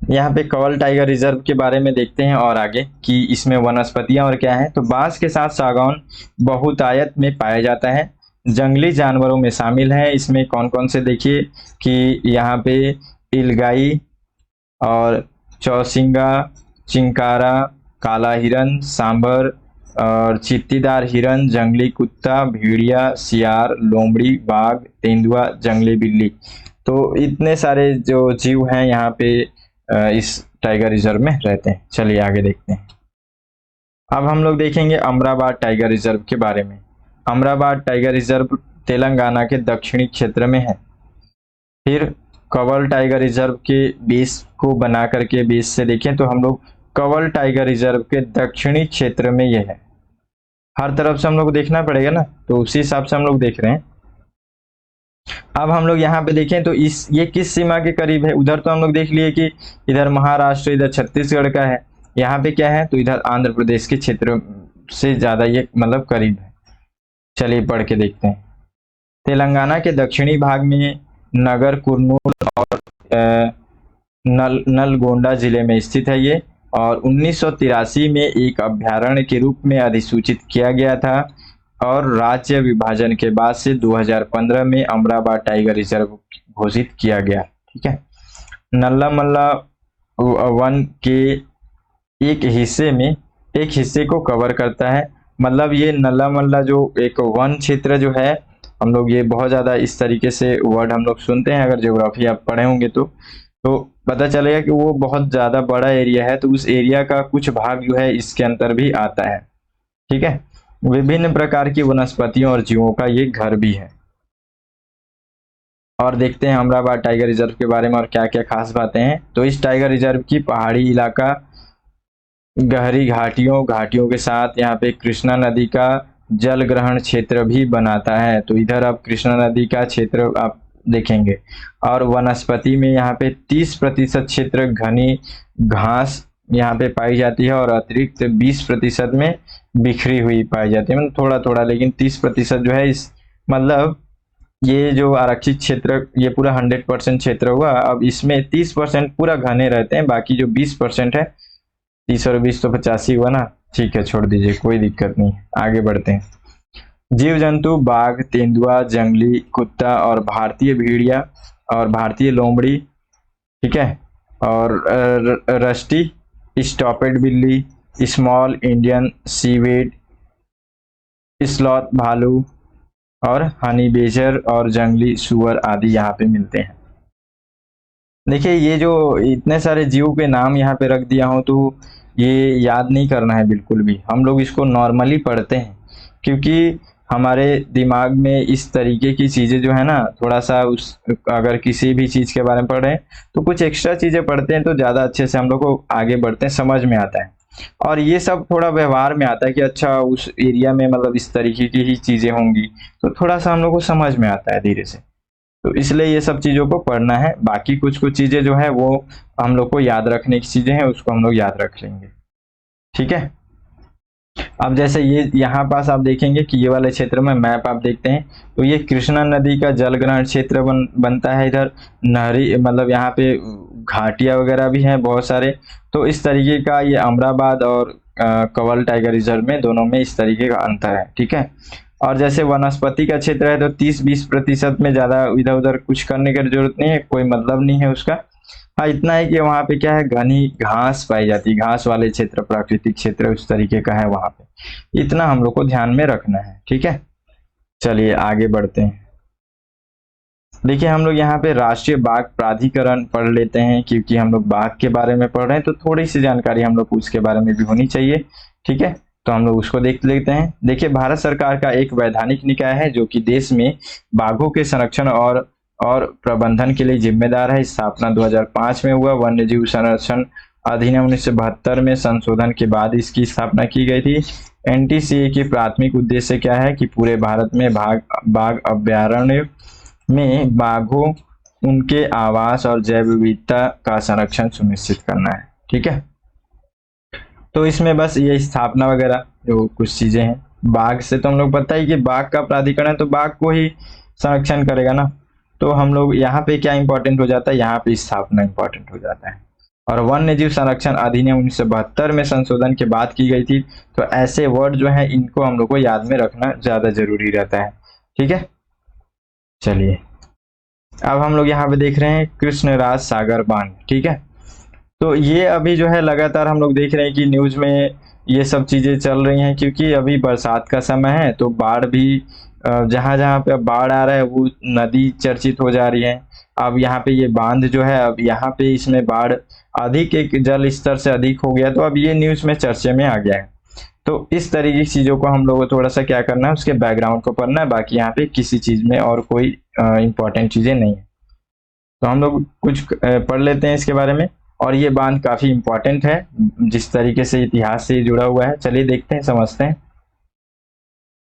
यहाँ पे कवल टाइगर रिजर्व के बारे में देखते हैं और आगे कि इसमें वनस्पतियां और क्या है। तो बांस के साथ सागौन बहुतायत में पाया जाता है। जंगली जानवरों में शामिल है। इसमें कौन कौन से, देखिए कि यहाँ पे इलगाई और चौसिंगा, चिंकारा, काला हिरन, सांबर और चित्तीदार हिरन, जंगली कुत्ता, भेड़िया, सियार, लोमड़ी, बाघ, तेंदुआ, जंगली बिल्ली। तो इतने सारे जो जीव हैं यहाँ पे इस टाइगर रिजर्व में रहते हैं। चलिए आगे देखते हैं। अब हम लोग देखेंगे अमराबाद टाइगर रिजर्व के बारे में। अमराबाद टाइगर रिजर्व तेलंगाना के दक्षिणी क्षेत्र में है। फिर कवल टाइगर रिजर्व के बेस को बना करके बेस से देखें तो हम लोग कवल टाइगर रिजर्व के दक्षिणी क्षेत्र में यह है। हर तरफ से हम लोग को देखना पड़ेगा ना, तो उसी हिसाब से हम लोग देख रहे हैं। अब हम लोग यहाँ पे देखें तो ये किस सीमा के करीब है? उधर तो हम लोग देख लिए कि इधर महाराष्ट्र, इधर छत्तीसगढ़ का है। यहाँ पे क्या है, तो इधर आंध्र प्रदेश के क्षेत्र से ज्यादा ये मतलब करीब है। चलिए पढ़ के देखते हैं। तेलंगाना के दक्षिणी भाग में नगर कुर्नूल और नलगोंडा जिले में स्थित है ये, और 1983 में एक अभ्यारण्य के रूप में अधिसूचित किया गया था, और राज्य विभाजन के बाद से 2015 में अमराबाद टाइगर रिजर्व घोषित किया गया, ठीक है। नल्ला मल्ला वन के एक हिस्से को कवर करता है। मतलब ये नल्ला मल्ला जो एक वन क्षेत्र जो है, हम लोग ये बहुत ज्यादा इस तरीके से वर्ड हम लोग सुनते हैं, अगर ज्योग्राफी आप पढ़े होंगे तो पता चलेगा कि वो बहुत ज्यादा बड़ा एरिया है। तो उस एरिया का कुछ भाग जो है इसके अंदर भी आता है, ठीक है। विभिन्न प्रकार की वनस्पतियों और जीवों का ये घर भी है। और देखते हैं अमराबाद टाइगर रिजर्व के बारे में और क्या क्या खास बातें हैं। तो इस टाइगर रिजर्व की पहाड़ी इलाका गहरी घाटियों के साथ यहाँ पे कृष्णा नदी का जल ग्रहण क्षेत्र भी बनाता है। तो इधर अब कृष्णा नदी का क्षेत्र आप देखेंगे। और वनस्पति में यहाँ पे 30% क्षेत्र घनी घास यहाँ पे पाई जाती है, और अतिरिक्त 20% में बिखरी हुई पाई जाती है। मतलब थोड़ा थोड़ा, लेकिन 30% जो है इस, मतलब ये जो आरक्षित क्षेत्र, ये पूरा 100% क्षेत्र हुआ। अब इसमें 30% पूरा घने रहते हैं, बाकी जो 20% है, 30 और 20 तो 85 हुआ ना, ठीक है, छोड़ दीजिए, कोई दिक्कत नहीं। आगे बढ़ते हैं। जीव जंतु बाघ, तेंदुआ, जंगली कुत्ता और भारतीय भेड़िया और भारतीय लोमड़ी, ठीक है, और रस्टी स्टॉपेड बिल्ली, स्मॉल इंडियन सीवेड, स्लॉथ भालू और हनी बेजर और जंगली सुअर आदि यहाँ पे मिलते हैं। देखिए ये जो इतने सारे जीव के नाम यहाँ पे रख दिया हूँ, तो ये याद नहीं करना है बिल्कुल भी। हम लोग इसको नॉर्मली पढ़ते हैं, क्योंकि हमारे दिमाग में इस तरीके की चीजें जो है ना, थोड़ा सा उस अगर किसी भी चीज के बारे में पढ़ रहे हैं तो कुछ एक्स्ट्रा चीजें पढ़ते हैं तो ज्यादा अच्छे से हम लोग को आगे बढ़ते हैं, समझ में आता है। और ये सब थोड़ा व्यवहार में आता है कि अच्छा उस एरिया में मतलब इस तरीके की ही चीजें होंगी, तो थोड़ा सा हम लोग को समझ में आता है धीरे से। तो इसलिए ये सब चीजों को पढ़ना है। बाकी कुछ कुछ चीजें जो है वो हम लोग को याद रखने की चीजें हैं, उसको हम लोग याद रख लेंगे। ठीक है। अब जैसे ये यहाँ पास आप देखेंगे कि ये वाले क्षेत्र में मैप आप देखते हैं तो ये कृष्णा नदी का जल ग्रहण क्षेत्र बनता है। इधर नहरी मतलब यहाँ पे घाटियां वगैरह भी हैं बहुत सारे। तो इस तरीके का ये अमराबाद और कंवल टाइगर रिजर्व में दोनों में इस तरीके का अंतर है। ठीक है। और जैसे वनस्पति का क्षेत्र है तो 30-20% में ज्यादा इधर उधर कुछ करने की जरूरत नहीं है, कोई मतलब नहीं है उसका। हाँ इतना है कि वहाँ पे क्या है, घनी घास पाई जाती है, घास वाले क्षेत्र, प्राकृतिक क्षेत्र उस तरीके का है वहाँ पे। इतना हम लोग को ध्यान में रखना है। ठीक है। चलिए आगे बढ़ते हैं। देखिए हम लोग यहाँ पे राष्ट्रीय बाघ प्राधिकरण पढ़ लेते हैं, क्योंकि हम लोग बाघ के बारे में पढ़ रहे हैं तो थोड़ी सी जानकारी हम लोग को उसके बारे में भी होनी चाहिए। ठीक है। तो हम लोग उसको देख लेते हैं। देखिए भारत सरकार का एक वैधानिक निकाय है जो कि देश में बाघों के संरक्षण और प्रबंधन के लिए जिम्मेदार है। स्थापना 2005 में हुआ। वन्यजीव संरक्षण अधिनियम 1972 में संशोधन के बाद इसकी स्थापना की गई थी। एनटीसीए की प्राथमिक उद्देश्य क्या है कि पूरे भारत में बाघ अभ्यारण्य में बाघों, उनके आवास और जैव विविधता का संरक्षण सुनिश्चित करना है। ठीक है। तो इसमें बस ये स्थापना वगैरह जो कुछ चीजें हैं। बाघ से तो हम लोग पता ही कि बाघ का प्राधिकरण है तो बाघ को ही संरक्षण करेगा ना। तो हम लोग यहाँ पे क्या इंपॉर्टेंट हो जाता है, यहाँ पे स्थापना इंपॉर्टेंट हो जाता है। और वन्य जीव संरक्षण अधिनियम 1972 में संशोधन के बाद की गई थी। तो ऐसे वर्ड जो है इनको हम लोग को याद में रखना ज्यादा जरूरी रहता है। ठीक है। चलिए अब हम लोग यहाँ पे देख रहे हैं कृष्णराज सागर बांध। ठीक है। तो ये अभी जो है लगातार हम लोग देख रहे हैं कि न्यूज में ये सब चीजें चल रही हैं, क्योंकि अभी बरसात का समय है तो बाढ़ भी जहां जहां पे बाढ़ आ रहा है वो नदी चर्चित हो जा रही है। अब यहाँ पे ये बांध जो है, अब यहाँ पे इसमें बाढ़ अधिक, एक जल स्तर से अधिक हो गया तो अब ये न्यूज में चर्चे में आ गया है। तो इस तरीके की चीजों को हम लोग को थोड़ा सा क्या करना है, उसके बैकग्राउंड को पढ़ना है। बाकी यहाँ पे किसी चीज में और कोई इंपॉर्टेंट चीजें नहीं है। तो हम लोग कुछ पढ़ लेते हैं इसके बारे में। और ये बांध काफी इंपॉर्टेंट है, जिस तरीके से इतिहास से जुड़ा हुआ है। चलिए देखते हैं, समझते हैं।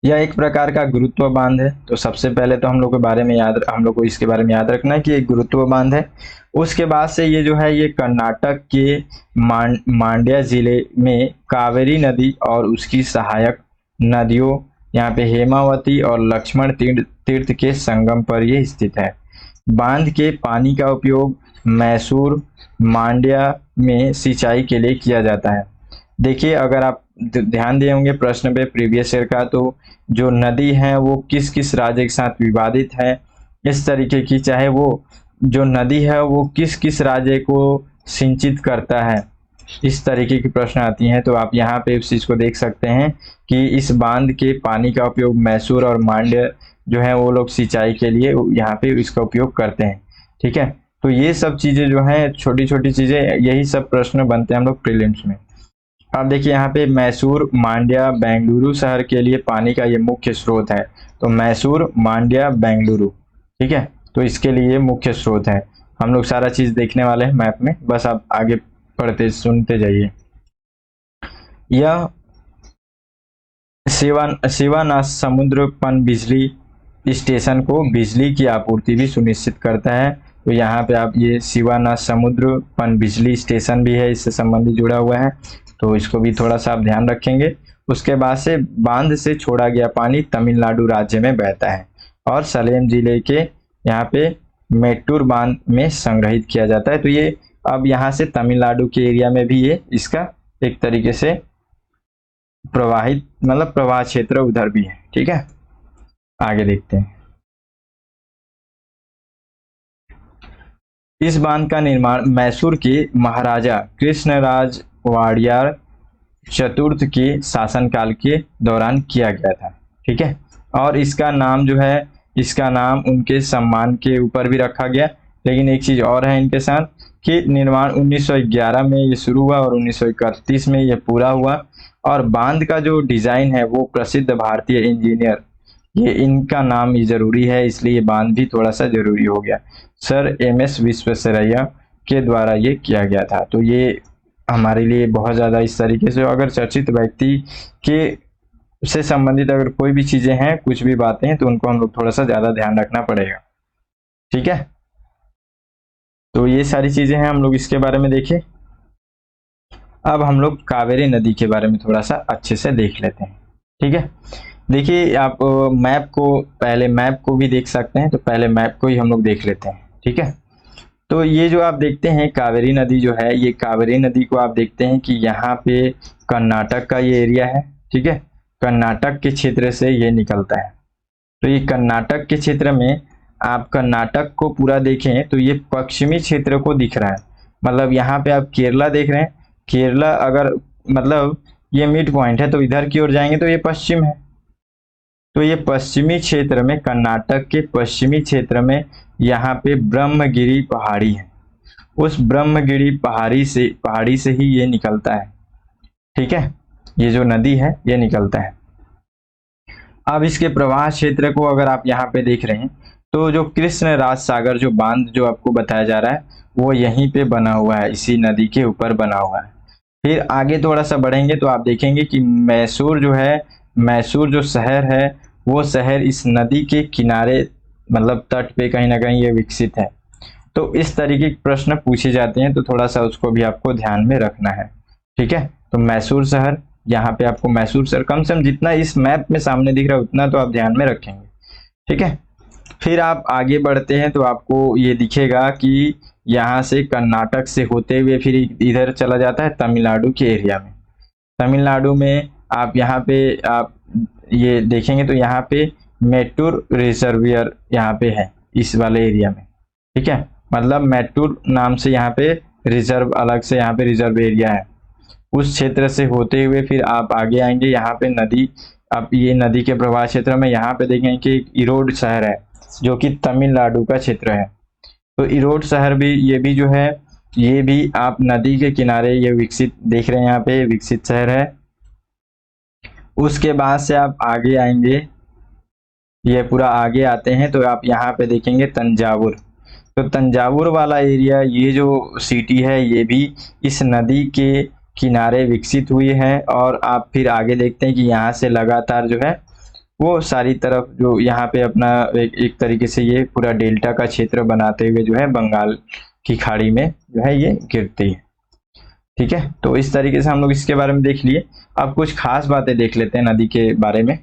यह एक प्रकार का गुरुत्व बांध है। तो सबसे पहले तो हम लोग को इसके बारे में याद रखना है कि एक गुरुत्व बांध है। उसके बाद से ये जो है ये कर्नाटक के मांड्या जिले में कावेरी नदी और उसकी सहायक नदियों, यहाँ पे हेमावती और लक्ष्मण तीर्थ के संगम पर ये स्थित है। बांध के पानी का उपयोग मैसूर, मांड्या में सिंचाई के लिए किया जाता है। देखिए अगर आप ध्यान दिए होंगे प्रश्न पे प्रीवियस ईयर का, तो जो नदी है वो किस किस राज्य के साथ विवादित है, इस तरीके की, चाहे वो जो नदी है वो किस किस राज्य को सिंचित करता है, इस तरीके की प्रश्न आती हैं। तो आप यहाँ पे उस चीज को देख सकते हैं कि इस बांध के पानी का उपयोग मैसूर और मांड्य जो है वो लोग सिंचाई के लिए यहाँ पे इसका उपयोग करते हैं। ठीक है। तो ये सब चीजें जो है, छोटी छोटी चीजें, यही सब प्रश्न बनते हैं हम लोग प्रीलिम्स में। अब देखिए यहाँ पे मैसूर, मांड्या, बेंगलुरु शहर के लिए पानी का ये मुख्य स्रोत है। तो मैसूर, मांड्या, बेंगलुरु, ठीक है, तो इसके लिए मुख्य स्रोत है। हम लोग सारा चीज देखने वाले हैं मैप में, बस आप आगे पढ़ते सुनते जाइए। यह शिवानाथ समुद्र पन बिजली स्टेशन को बिजली की आपूर्ति भी सुनिश्चित करता है। तो यहाँ पे आप ये शिवानाथ समुद्र पन बिजली स्टेशन भी है, इससे संबंधित जुड़ा हुआ है, तो इसको भी थोड़ा सा आप ध्यान रखेंगे। उसके बाद से बांध से छोड़ा गया पानी तमिलनाडु राज्य में बहता है और सलेम जिले के यहाँ पे मेट्टूर बांध में संग्रहित किया जाता है। तो ये अब यहाँ से तमिलनाडु के एरिया में भी ये इसका एक तरीके से प्रवाहित मतलब प्रवाह क्षेत्र उधर भी है। ठीक है। आगे देखते हैं। इस बांध का निर्माण मैसूर के महाराजा कृष्णराज वाडियार चतुर्थ के शासनकाल के दौरान किया गया था। ठीक है। और इसका नाम जो है, इसका नाम उनके सम्मान के ऊपर भी रखा गया। लेकिन एक चीज और है इनके साथ कि निर्माण 1911 में ये शुरू हुआ और 1931 में ये पूरा हुआ। और बांध का जो डिजाइन है वो प्रसिद्ध भारतीय इंजीनियर ये इनका नाम ही जरूरी है, इसलिए ये बांध भी थोड़ा सा जरूरी हो गया। Sir MS. विश्वेश्वरैया के द्वारा ये किया गया था। तो ये हमारे लिए बहुत ज़्यादा इस तरीके से, अगर चर्चित व्यक्ति के से संबंधित अगर कोई भी चीज़ें हैं, कुछ भी बातें हैं, तो उनको हम लोग थोड़ा सा ज़्यादा ध्यान रखना पड़ेगा। ठीक है, तो ये सारी चीज़ें हैं, हम लोग इसके बारे में देखें। अब हम लोग कावेरी नदी के बारे में थोड़ा सा अच्छे से देख लेते हैं। ठीक है, देखिए आप मैप को भी देख सकते हैं, तो पहले मैप को ही हम लोग देख लेते हैं। ठीक है, तो ये जो आप देखते हैं कावेरी नदी जो है, ये कावेरी नदी को आप देखते हैं कि यहाँ पे कर्नाटक का ये एरिया है। ठीक है, कर्नाटक के क्षेत्र से ये निकलता है। तो ये कर्नाटक के क्षेत्र में, आप कर्नाटक को पूरा देखें तो ये पश्चिमी क्षेत्र को दिख रहा है। मतलब यहाँ पे आप केरला देख रहे हैं, केरला अगर मतलब ये मिड पॉइंट है, तो इधर की ओर जाएंगे तो ये पश्चिम है। तो ये पश्चिमी क्षेत्र में, कर्नाटक के पश्चिमी क्षेत्र में यहाँ पे ब्रह्मगिरी पहाड़ी है। उस ब्रह्मगिरी पहाड़ी से ही ये निकलता है। ठीक है, ये जो नदी है ये निकलता है। अब इसके प्रवाह क्षेत्र को अगर आप यहाँ पे देख रहे हैं, तो जो कृष्ण राज सागर जो बांध जो आपको बताया जा रहा है, वो यहीं पे बना हुआ है, इसी नदी के ऊपर बना हुआ है। फिर आगे थोड़ा सा बढ़ेंगे तो आप देखेंगे कि मैसूर जो है, मैसूर जो शहर है, वो शहर इस नदी के किनारे मतलब तट पे कहीं ना कहीं ये विकसित है। तो इस तरीके के प्रश्न पूछे जाते हैं, तो थोड़ा सा उसको भी आपको ध्यान में रखना है। ठीक है, तो मैसूर शहर, यहाँ पे आपको मैसूर शहर कम से कम जितना इस मैप में सामने दिख रहा है उतना तो आप ध्यान में रखेंगे। ठीक है, फिर आप आगे बढ़ते हैं तो आपको ये दिखेगा कि यहाँ से कर्नाटक से होते हुए फिर इधर चला जाता है तमिलनाडु के एरिया में। तमिलनाडु में आप यहाँ पे आप ये देखेंगे तो यहाँ पे मेट्टूर रिजर्वियर यहाँ पे है, इस वाले एरिया में। ठीक है, मतलब मेट्टूर नाम से यहाँ पे रिजर्व, अलग से यहाँ पे रिजर्व एरिया है। उस क्षेत्र से होते हुए फिर आप आगे आएंगे, यहाँ पे नदी, आप ये नदी के प्रवाह क्षेत्र में यहाँ पे देखेंगे कि एक इरोड शहर है, जो कि तमिलनाडु का क्षेत्र है। तो इरोड शहर भी, ये भी जो है, ये भी आप नदी के किनारे ये विकसित देख रहे हैं, यहाँ पे विकसित शहर है। उसके बाद से आप आगे आएंगे, ये पूरा आगे आते हैं तो आप यहाँ पे देखेंगे तंजावुर। तो तंजावुर वाला एरिया, ये जो सिटी है, ये भी इस नदी के किनारे विकसित हुई है। और आप फिर आगे देखते हैं कि यहाँ से लगातार जो है वो सारी तरफ जो यहाँ पे अपना एक तरीके से ये पूरा डेल्टा का क्षेत्र बनाते हुए जो है बंगाल की खाड़ी में जो है ये गिरती है। ठीक है, तो इस तरीके से हम लोग इसके बारे में देख लिए। अब कुछ खास बातें देख लेते हैं नदी के बारे में।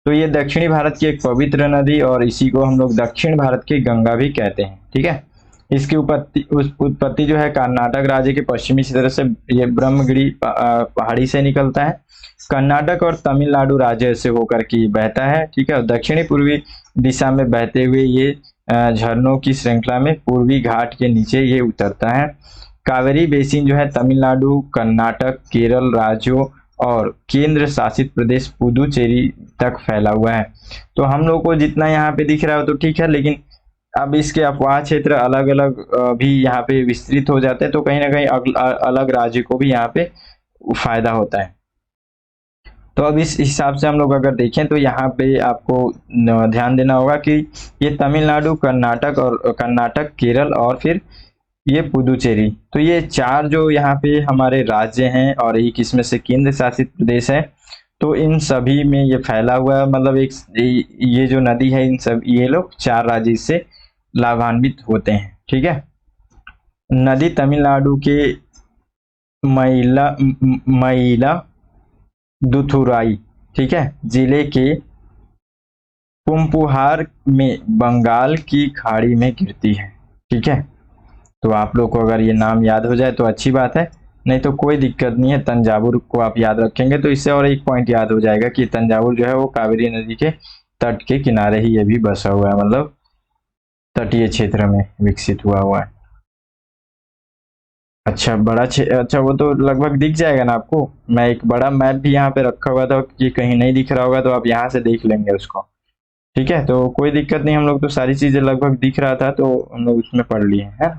तो ये दक्षिणी भारत की एक पवित्र नदी, और इसी को हम लोग दक्षिण भारत की गंगा भी कहते हैं। ठीक है, इसकी उत्पत्ति जो है कर्नाटक राज्य के पश्चिमी क्षेत्र से, ये ब्रह्मगिरी पहाड़ी से निकलता है। कर्नाटक और तमिलनाडु राज्य से होकर के बहता है। ठीक है, और दक्षिणी पूर्वी दिशा में बहते हुए ये झरनों की श्रृंखला में पूर्वी घाट के नीचे ये उतरता है। कावेरी बेसिन जो है तमिलनाडु, कर्नाटक, केरल राज्यों और केंद्र शासित प्रदेश पुदुचेरी तक फैला हुआ है। तो हम लोग को जितना यहाँ पे दिख रहा है तो ठीक है, लेकिन अब इसके अपवाह क्षेत्र अलग अलग भी यहाँ पे विस्तृत हो जाते हैं, तो कहीं ना कहीं अलग राज्य को भी यहाँ पे फायदा होता है। तो अब इस हिसाब से हम लोग अगर देखें तो यहाँ पे आपको ध्यान देना होगा कि ये तमिलनाडु, कर्नाटक, केरल और फिर ये पुदुचेरी, तो ये चार जो यहाँ पे हमारे राज्य हैं और एक इसमें से केंद्र शासित प्रदेश है। तो इन सभी में ये फैला हुआ है, मतलब एक ये जो नदी है, इन सब ये लोग चार राज्य इससे लाभान्वित होते हैं। ठीक है, नदी तमिलनाडु के मईला दुथुराई, ठीक है, जिले के पुम्पुहार में बंगाल की खाड़ी में गिरती है। ठीक है, तो आप लोग को अगर ये नाम याद हो जाए तो अच्छी बात है, नहीं तो कोई दिक्कत नहीं है। तंजावुर को आप याद रखेंगे तो इससे और एक पॉइंट याद हो जाएगा कि तंजावुर जो है वो कावेरी नदी के तट के किनारे ही ये भी बसा हुआ है, मतलब तटीय क्षेत्र में विकसित हुआ है। अच्छा, अच्छा, वो तो लगभग दिख जाएगा ना आपको। मैं एक बड़ा मैप भी यहाँ पे रखा हुआ था कि कहीं नहीं दिख रहा होगा तो आप यहाँ से देख लेंगे उसको। ठीक है, तो कोई दिक्कत नहीं, हम लोग तो सारी चीजें लगभग दिख रहा था तो हम लोग उसमें पढ़ लिए है।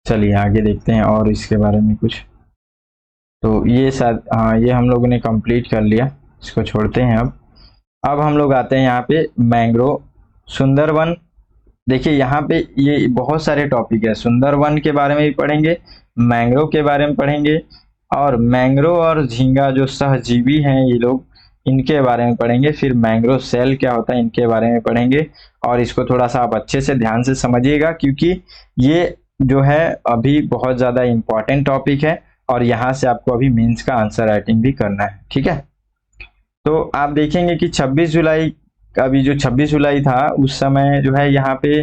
चलिए आगे देखते हैं और इसके बारे में कुछ। तो ये शायद, हाँ, ये हम लोगों ने कंप्लीट कर लिया, इसको छोड़ते हैं अब। अब हम लोग आते हैं यहाँ पे मैंग्रोव सुंदरवन। देखिए यहाँ पे ये बहुत सारे टॉपिक है, सुंदरवन के बारे में भी पढ़ेंगे, मैंग्रोव के बारे में पढ़ेंगे, और मैंग्रोव और झींगा जो सहजीवी हैं ये लोग, इनके बारे में पढ़ेंगे। फिर मैंग्रोव सेल क्या होता है इनके बारे में पढ़ेंगे। और इसको थोड़ा सा आप अच्छे से ध्यान से समझिएगा, क्योंकि ये जो है अभी बहुत ज़्यादा इम्पोर्टेंट टॉपिक है, और यहाँ से आपको अभी मेंस का आंसर राइटिंग भी करना है, ठीक है। तो आप देखेंगे कि 26 जुलाई, अभी जो 26 जुलाई था उस समय जो है यहाँ पे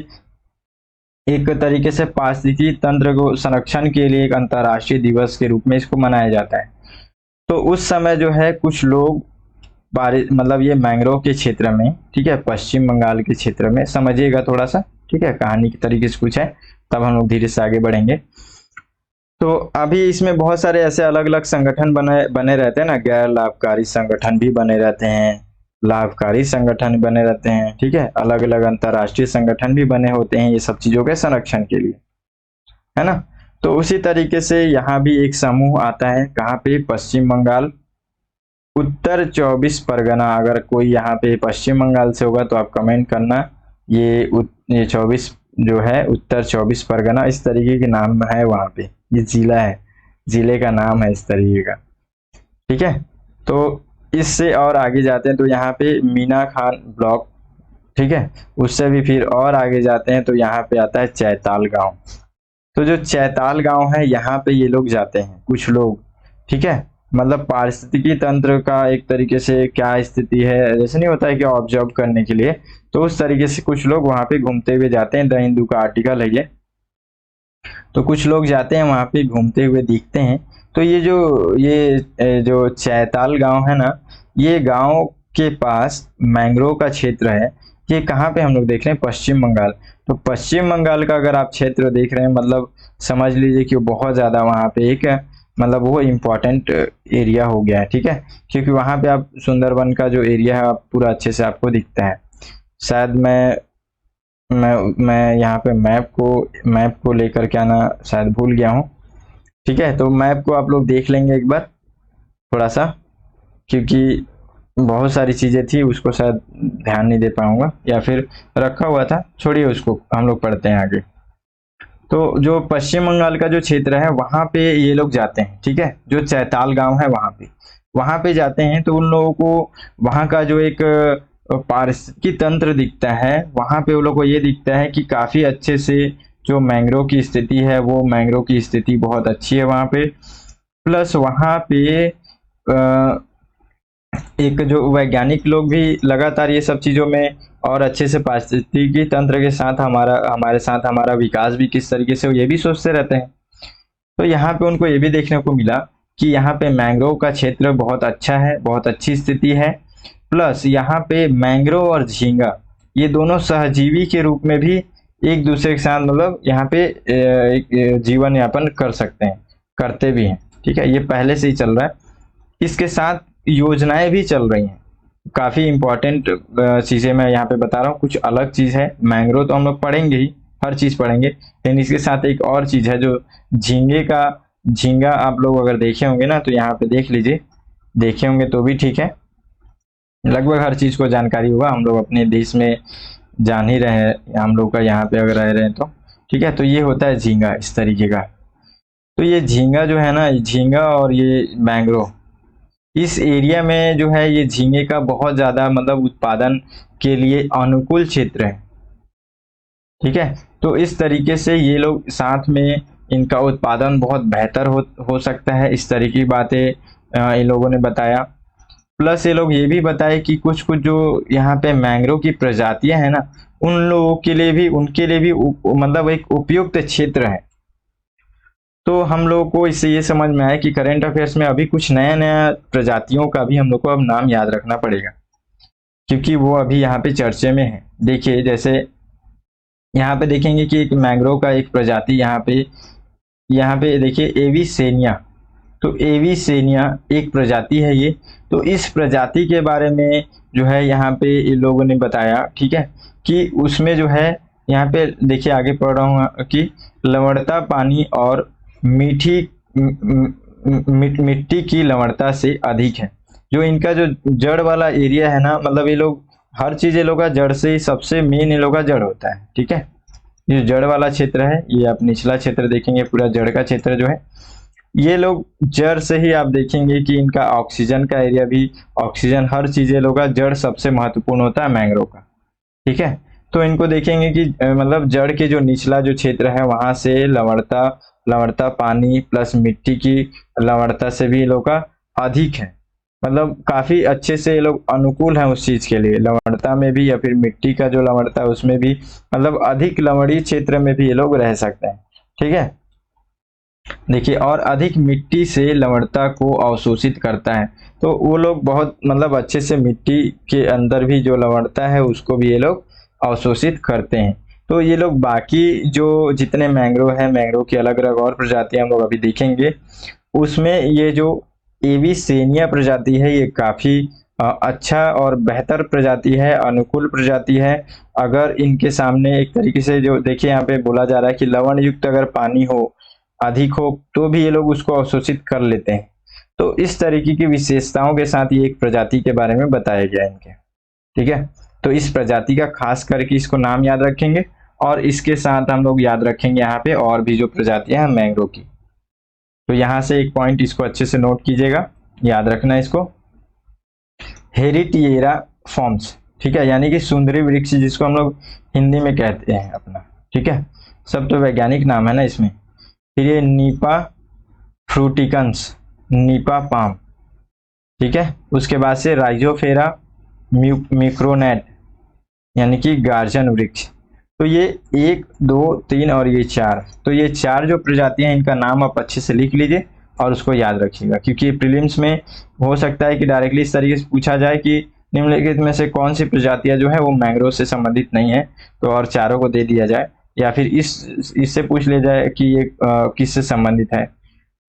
एक तरीके से पारिस्थितिकी तंत्र को संरक्षण के लिए एक अंतर्राष्ट्रीय दिवस के रूप में इसको मनाया जाता है। तो उस समय जो है कुछ लोग मतलब ये मैंग्रोव के क्षेत्र में, ठीक है, पश्चिम बंगाल के क्षेत्र में, समझिएगा थोड़ा सा, ठीक है, कहानी के तरीके से कुछ है, तब हम लोग धीरे से आगे बढ़ेंगे। तो अभी इसमें बहुत सारे ऐसे अलग अलग संगठन बने रहते हैं ना, गैर लाभकारी संगठन भी बने रहते हैं, लाभकारी संगठन बने रहते हैं, ठीक है, अलग अलग अंतर्राष्ट्रीय संगठन भी बने होते हैं ये सब चीजों के संरक्षण के लिए, है ना। तो उसी तरीके से यहाँ भी एक समूह आता है, कहाँ पे, पश्चिम बंगाल उत्तर 24 परगना। अगर कोई यहाँ पे पश्चिम बंगाल से होगा तो आप कमेंट करना, ये 24 जो है उत्तर 24 परगना इस तरीके के नाम है वहाँ पे, ये जिला है, जिले का नाम है इस तरीके का, ठीक है। तो इससे और आगे जाते हैं तो यहाँ पे मीना खान ब्लॉक, ठीक है, उससे भी फिर और आगे जाते हैं तो यहाँ पे आता है चैताल गांव। तो जो चैताल गांव है यहाँ पे ये लोग जाते हैं कुछ लोग, ठीक है, मतलब पारिस्थितिकी तंत्र का एक तरीके से क्या स्थिति है, जैसे नहीं होता है कि ऑब्जर्व करने के लिए, तो उस तरीके से कुछ लोग वहां पे घूमते हुए जाते हैं। द हिंदू का आर्टिकल है ये। तो कुछ लोग जाते हैं वहां पे घूमते हुए दिखते हैं। तो ये जो चैताल गांव है ना, ये गांव के पास मैंग्रोव का क्षेत्र है। ये कहाँ पे हम लोग देख रहे हैं, पश्चिम बंगाल। तो पश्चिम बंगाल का अगर आप क्षेत्र देख रहे हैं, मतलब समझ लीजिए कि बहुत ज्यादा वहाँ पे एक मतलब वो इम्पोर्टेंट एरिया हो गया है, ठीक है, क्योंकि वहाँ पे आप सुंदरवन का जो एरिया है आप पूरा अच्छे से आपको दिखता है। शायद मैं यहाँ पे मैप को लेकर के आना शायद भूल गया हूँ, ठीक है। तो मैप को आप लोग देख लेंगे एक बार थोड़ा सा, क्योंकि बहुत सारी चीजें थी उसको शायद ध्यान नहीं दे पाऊंगा, या फिर रखा हुआ था, छोड़िए उसको, हम लोग पढ़ते हैं आगे। तो जो पश्चिम बंगाल का जो क्षेत्र है वहां पे ये लोग जाते हैं, ठीक है, जो चैताल गांव है वहां पे जाते हैं। तो उन लोगों को वहां का जो एक पारिस्थितिकी तंत्र दिखता है, वहां पे उन लोगों को ये दिखता है कि काफी अच्छे से जो मैंग्रोव की स्थिति है, वो मैंग्रोव की स्थिति बहुत अच्छी है वहां पे। प्लस वहां पे एक जो वैज्ञानिक लोग भी लगातार ये सब चीजों में और अच्छे से पारिस्थितिकी तंत्र के साथ हमारे साथ हमारा विकास भी किस तरीके से हो, ये भी सोचते रहते हैं। तो यहाँ पे उनको ये भी देखने को मिला कि यहाँ पे मैंग्रोव का क्षेत्र बहुत अच्छा है, बहुत अच्छी स्थिति है। प्लस यहाँ पे मैंग्रोव और झींगा ये दोनों सहजीवी के रूप में भी एक दूसरे के साथ मतलब यहाँ पे जीवन यापन कर सकते हैं, करते भी हैं, ठीक है, ये पहले से ही चल रहा है। इसके साथ योजनाएं भी चल रही हैं, काफी इंपॉर्टेंट चीजें मैं यहाँ पे बता रहा हूँ। कुछ अलग चीज है, मैंग्रोव तो हम लोग पढ़ेंगे ही, हर चीज पढ़ेंगे, लेकिन इसके साथ एक और चीज है जो झींगा आप लोग अगर देखे होंगे ना, तो यहाँ पे देख लीजिए, देखे होंगे तो भी ठीक है, लगभग हर चीज को जानकारी होगा, हम लोग अपने देश में जान ही रहे हैं हम लोग का, यहाँ पे अगर रह रहे हैं तो, ठीक है। तो ये होता है झींगा इस तरीके का। तो ये झींगा जो है ना, झींगा और ये मैंग्रोव इस एरिया में जो है, ये झींगे का बहुत ज्यादा मतलब उत्पादन के लिए अनुकूल क्षेत्र है, ठीक है। तो इस तरीके से ये लोग साथ में इनका उत्पादन बहुत बेहतर हो सकता है, इस तरह की बातें इन लोगों ने बताया। प्लस ये लोग ये भी बताए कि कुछ कुछ जो यहाँ पे मैंग्रोव की प्रजातियां हैं ना, उन लोगों के लिए भी मतलब एक उपयुक्त क्षेत्र है। तो हम लोग को इससे ये समझ में आया कि करंट अफेयर्स में अभी कुछ नया नया प्रजातियों का भी हम लोग को अब नाम याद रखना पड़ेगा, क्योंकि वो अभी यहाँ पे चर्चे में है। देखिए जैसे यहाँ पे देखेंगे कि एक मैंग्रोव का एक प्रजाति यहाँ पे देखिए एविसेनिया। तो एविसेनिया एक प्रजाति है ये। तो इस प्रजाति के बारे में जो है यहाँ पे इन लोगों ने बताया, ठीक है, कि उसमें जो है यहाँ पे देखिए आगे पढ़ रहा हूँ कि लवणता पानी और मिट्टी की लवणता से अधिक है। जो इनका जो जड़ वाला एरिया है ना, मतलब ये लोग हर चीज ये लोग का जड़ से ही, सबसे मेन ये लोग का जड़ होता है। ठीक है, ये जड़ वाला क्षेत्र है, ये आप निचला क्षेत्र देखेंगे, पूरा जड़ का क्षेत्र जो है, ये लोग जड़ से ही आप देखेंगे कि इनका ऑक्सीजन का एरिया भी, ऑक्सीजन हर चीज ये लोग का जड़ सबसे महत्वपूर्ण होता है मैंग्रोव का। ठीक है, तो इनको देखेंगे कि मतलब जड़ के जो निचला जो क्षेत्र है वहां से लवणता, लवणता पानी प्लस मिट्टी की लवणता से भी ये लोग का अधिक है, मतलब काफी अच्छे से ये लोग अनुकूल हैं उस चीज के लिए, लवणता में भी या फिर मिट्टी का जो लवणता है उसमें भी, मतलब अधिक लवणीय क्षेत्र में भी ये लोग रह सकते हैं। ठीक है, देखिए, और अधिक मिट्टी से लवणता को अवशोषित करता है, तो वो लोग बहुत मतलब अच्छे से मिट्टी के अंदर भी जो लवणता है उसको भी ये लोग अवशोषित करते हैं। तो ये लोग बाकी जो जितने मैंग्रोव है, मैंग्रोव की अलग अलग और प्रजातियां हम लोग अभी देखेंगे, उसमें ये जो एविसेनिया प्रजाति है ये काफी अच्छा और बेहतर प्रजाति है, अनुकूल प्रजाति है। अगर इनके सामने एक तरीके से जो देखिए यहाँ पे बोला जा रहा है कि लवण युक्त अगर पानी हो, अधिक हो, तो भी ये लोग उसको अवशोषित कर लेते हैं। तो इस तरीके की विशेषताओं के साथ ये एक प्रजाति के बारे में बताया गया इनके। ठीक है, तो इस प्रजाति का खास करके इसको नाम याद रखेंगे, और इसके साथ हम लोग याद रखेंगे यहाँ पे और भी जो प्रजातियां हैं मैंग्रोव की। तो यहाँ से एक पॉइंट इसको अच्छे से नोट कीजिएगा, याद रखना इसको, हेरिटिएरा फॉर्म्स। ठीक है, यानी कि सुंदरी वृक्ष जिसको हम लोग हिंदी में कहते हैं अपना। ठीक है, सब तो वैज्ञानिक नाम है ना इसमें। फिर ये नीपा फ्रूटिकन्स, नीपा पाम। ठीक है, उसके बाद से राइजोफेरा मिक्रोनेट, यानी कि गार्जन वृक्ष। तो ये 1, 2, 3 और ये 4, तो ये 4 जो प्रजातियां हैं इनका नाम आप अच्छे से लिख लीजिए और उसको याद रखिएगा, क्योंकि प्रीलिम्स में हो सकता है कि डायरेक्टली इस तरीके से पूछा जाए कि निम्नलिखित में से कौन सी प्रजातियां जो है वो मैंग्रोव से संबंधित नहीं है, तो और चारों को दे दिया जाए, या फिर इससे पूछ लिया जाए कि ये किससे संबंधित है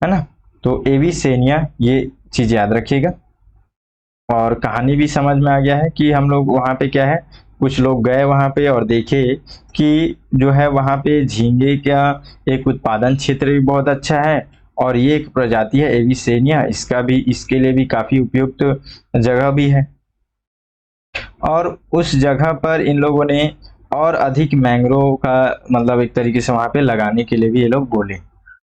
ना। तो एविसेनिया, ये चीज याद रखिएगा। और कहानी भी समझ में आ गया है कि हम लोग वहाँ पे क्या है, कुछ लोग गए वहाँ पे और देखे कि जो है वहाँ पे झींगे का एक उत्पादन क्षेत्र भी बहुत अच्छा है, और ये एक प्रजाति है एविसेनिया, इसका भी, इसके लिए भी काफी उपयुक्त जगह भी है। और उस जगह पर इन लोगों ने और अधिक मैंग्रोव का मतलब एक तरीके से वहाँ पे लगाने के लिए भी ये लोग बोले।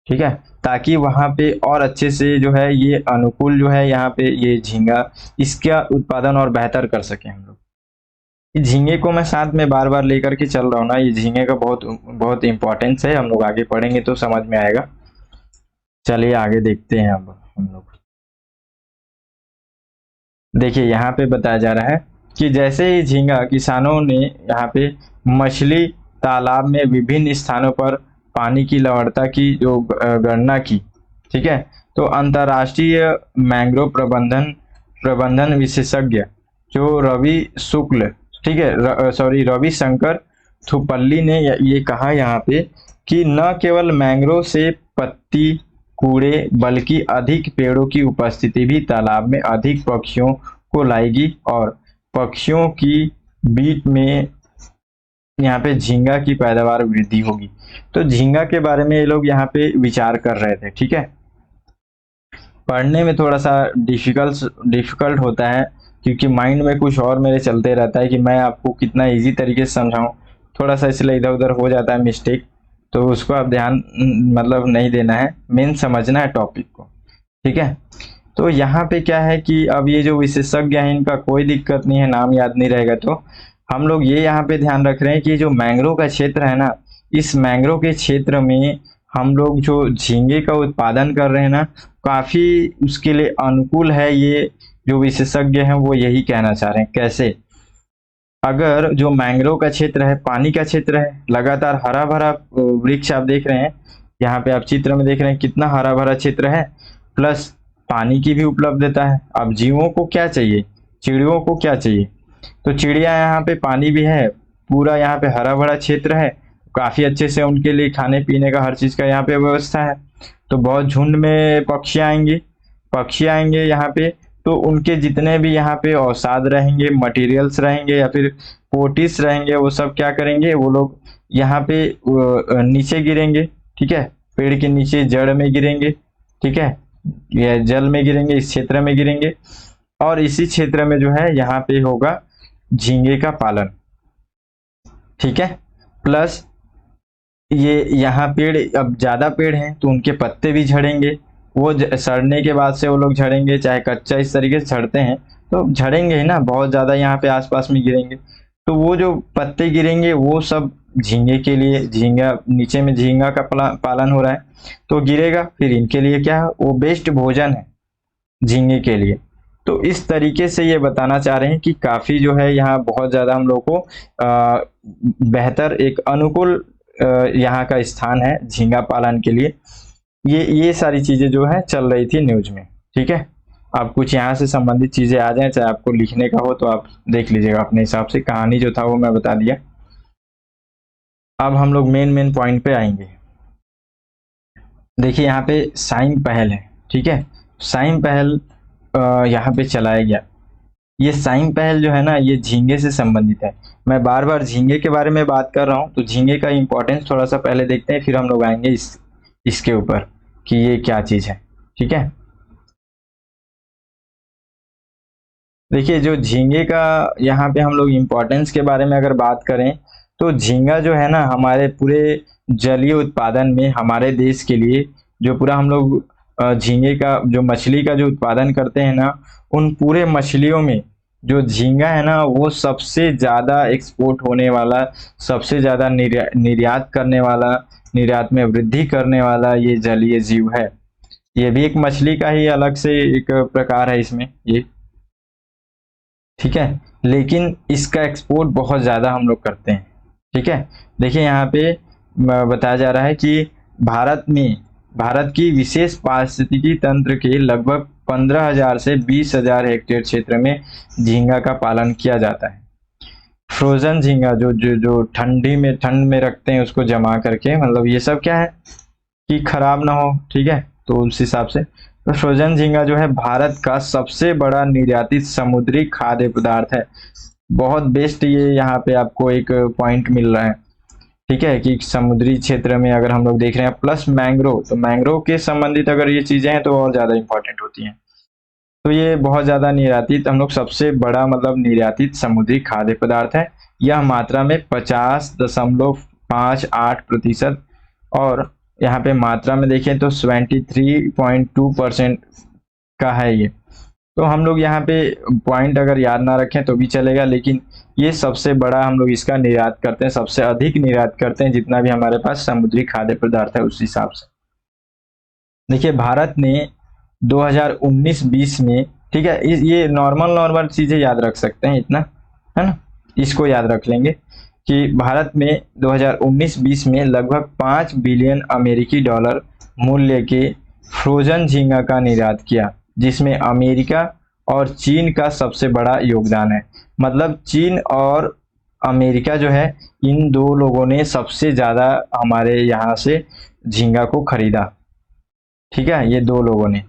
ठीक है, ताकि वहाँ पे और अच्छे से जो है ये अनुकूल जो है यहाँ पे ये झींगा, इसका उत्पादन और बेहतर कर सके हम लोग। ये झींगे को मैं साथ में बार बार लेकर के चल रहा हूँ ना, ये झींगे का बहुत बहुत इंपॉर्टेंस है, हम लोग आगे पढ़ेंगे तो समझ में आएगा। चलिए आगे देखते हैं अब हम लोग। देखिए यहाँ पे बताया जा रहा है कि जैसे ही झींगा किसानों ने यहाँ पे मछली तालाब में विभिन्न स्थानों पर पानी की लवणता की जो गणना की। ठीक है, तो अंतर्राष्ट्रीय मैंग्रोव प्रबंधन विशेषज्ञ जो रवि शुक्ल, ठीक है, सॉरी रवि शंकर थुपल्ली ने ये कहा यहाँ पे कि न केवल मैंग्रोव से पत्ती कूड़े बल्कि अधिक पेड़ों की उपस्थिति भी तालाब में अधिक पक्षियों को लाएगी, और पक्षियों की बीट में यहाँ पे झींगा की पैदावार वृद्धि होगी। तो झींगा के बारे में ये लोग यहाँ पे विचार कर रहे थे। ठीक है, पढ़ने में थोड़ा सा डिफिकल्ट होता है, क्योंकि माइंड में कुछ और मेरे चलते रहता है कि मैं आपको कितना इजी तरीके से समझाऊं, थोड़ा सा इसलिए इधर उधर हो जाता है मिस्टेक, तो उसको आप ध्यान मतलब नहीं देना है, मेन समझना है टॉपिक को। ठीक है, तो यहाँ पे क्या है कि अब ये जो विशेषज्ञ हैं इनका कोई दिक्कत नहीं है, नाम याद नहीं रहेगा, तो हम लोग ये यहाँ पे ध्यान रख रहे हैं कि जो मैंग्रोव का क्षेत्र है ना, इस मैंग्रोव के क्षेत्र में हम लोग जो झींगे का उत्पादन कर रहे हैं ना, काफी उसके लिए अनुकूल है। ये जो विशेषज्ञ हैं वो यही कहना चाह रहे हैं। कैसे? अगर जो मैंग्रोव का क्षेत्र है, पानी का क्षेत्र है, लगातार हरा भरा वृक्ष आप देख रहे हैं, यहाँ पे आप चित्र में देख रहे हैं कितना हरा भरा क्षेत्र है, प्लस पानी की भी उपलब्धता है। अब जीवों को क्या चाहिए, चिड़ियों को क्या चाहिए, तो चिड़िया यहाँ पे पानी भी है, पूरा यहाँ पे हरा भरा क्षेत्र है, काफी अच्छे से उनके लिए खाने पीने का हर चीज का यहाँ पे व्यवस्था है। तो बहुत झुंड में पक्षी आएंगे यहाँ पे, तो उनके जितने भी यहाँ पे औषाध रहेंगे, मटेरियल्स रहेंगे या फिर पोटिस रहेंगे, वो सब क्या करेंगे, वो लोग यहाँ पे नीचे गिरेंगे। ठीक है, पेड़ के नीचे जड़ में गिरेंगे, ठीक है, या जल में गिरेंगे, इस क्षेत्र में गिरेंगे, और इसी क्षेत्र में जो है यहाँ पे होगा झींगे का पालन, ठीक है। प्लस ये यहाँ पेड़, अब ज्यादा पेड़ हैं तो उनके पत्ते भी झड़ेंगे, वो सड़ने के बाद से वो लोग झड़ेंगे, चाहे कच्चा इस तरीके से झड़ते हैं तो झड़ेंगे ही ना, बहुत ज्यादा यहाँ पे आसपास में गिरेंगे, तो वो जो पत्ते गिरेंगे वो सब झींगे के लिए, झींगा नीचे में झींगा का पालन हो रहा है तो गिरेगा, फिर इनके लिए क्या है, वो बेस्ट भोजन है झींगे के लिए। तो इस तरीके से ये बताना चाह रहे हैं कि काफी जो है यहाँ बहुत ज्यादा हम लोग को बेहतर एक अनुकूल यहाँ का स्थान है झींगा पालन के लिए। ये सारी चीजें जो है चल रही थी न्यूज में, ठीक है। आप कुछ यहाँ से संबंधित चीजें आ जाए, चाहे आपको लिखने का हो तो आप देख लीजिएगा अपने हिसाब से, कहानी जो था वो मैं बता दिया। अब हम लोग मेन पॉइंट पे आएंगे। देखिए यहाँ पे साइम पहल है, ठीक है, साइम पहल यहाँ पे चलाया गया। ये साइम पहल जो है ना, ये झींगे से संबंधित है। मैं बार बार झींगे के बारे में बात कर रहा हूँ तो झींगे का इंपॉर्टेंस थोड़ा सा पहले देखते हैं, फिर हम लोग आएंगे इसके ऊपर कि ये क्या चीज है, ठीक है। देखिए जो झींगे का यहाँ पे हम लोग इम्पोर्टेंस के बारे में अगर बात करें तो झींगा जो है ना, हमारे पूरे जलीय उत्पादन में हमारे देश के लिए जो पूरा हम लोग झींगे का जो मछली का जो उत्पादन करते हैं ना, उन पूरे मछलियों में जो झींगा है ना वो सबसे ज्यादा एक्सपोर्ट होने वाला, सबसे ज्यादा निर्यात करने वाला, निर्यात में वृद्धि करने वाला ये जलीय जीव है। ये भी एक मछली का ही अलग से एक प्रकार है इसमें ये, ठीक है, लेकिन इसका एक्सपोर्ट बहुत ज्यादा हम लोग करते हैं, ठीक है। देखिए यहाँ पे बताया जा रहा है कि भारत की विशेष पारिस्थितिकी तंत्र के लगभग 15,000 से 20,000 हेक्टेयर क्षेत्र में झींगा का पालन किया जाता है। फ्रोजन झींगा जो ठंड में रखते हैं उसको जमा करके, मतलब ये सब क्या है कि खराब ना हो, ठीक है, तो उस हिसाब से तो फ्रोजन झींगा जो है भारत का सबसे बड़ा निर्यातित समुद्री खाद्य पदार्थ है। बहुत बेस्ट ये यहाँ पे आपको एक पॉइंट मिल रहा है, ठीक है, कि समुद्री क्षेत्र में अगर हम लोग देख रहे हैं, प्लस मैंग्रोव, तो मैंग्रोव के संबंधित अगर ये चीजें हैं तो और ज्यादा इंपॉर्टेंट होती हैं। तो ये बहुत ज्यादा निर्यातित, हम लोग सबसे बड़ा मतलब निर्यातित समुद्री खाद्य पदार्थ है। यह मात्रा में 50.58% और यहाँ पे मात्रा में देखें तो 73.2% का है ये। तो हम लोग यहाँ पे पॉइंट अगर याद ना रखें तो भी चलेगा, लेकिन ये सबसे बड़ा हम लोग इसका निर्यात करते हैं, सबसे अधिक निर्यात करते हैं जितना भी हमारे पास समुद्री खाद्य पदार्थ है उस हिसाब से। देखिए भारत ने 2019-20 में, ठीक है, ये नॉर्मल चीजें याद रख सकते हैं इतना, है ना, इसको याद रख लेंगे कि भारत में 2019-20 में लगभग 5 बिलियन अमेरिकी डॉलर मूल्य के फ्रोजन झींगा का निर्यात किया, जिसमें अमेरिका और चीन का सबसे बड़ा योगदान है। मतलब चीन और अमेरिका जो है, इन दो लोगों ने सबसे ज्यादा हमारे यहाँ से झींगा को खरीदा, ठीक है, ये दो लोगों ने।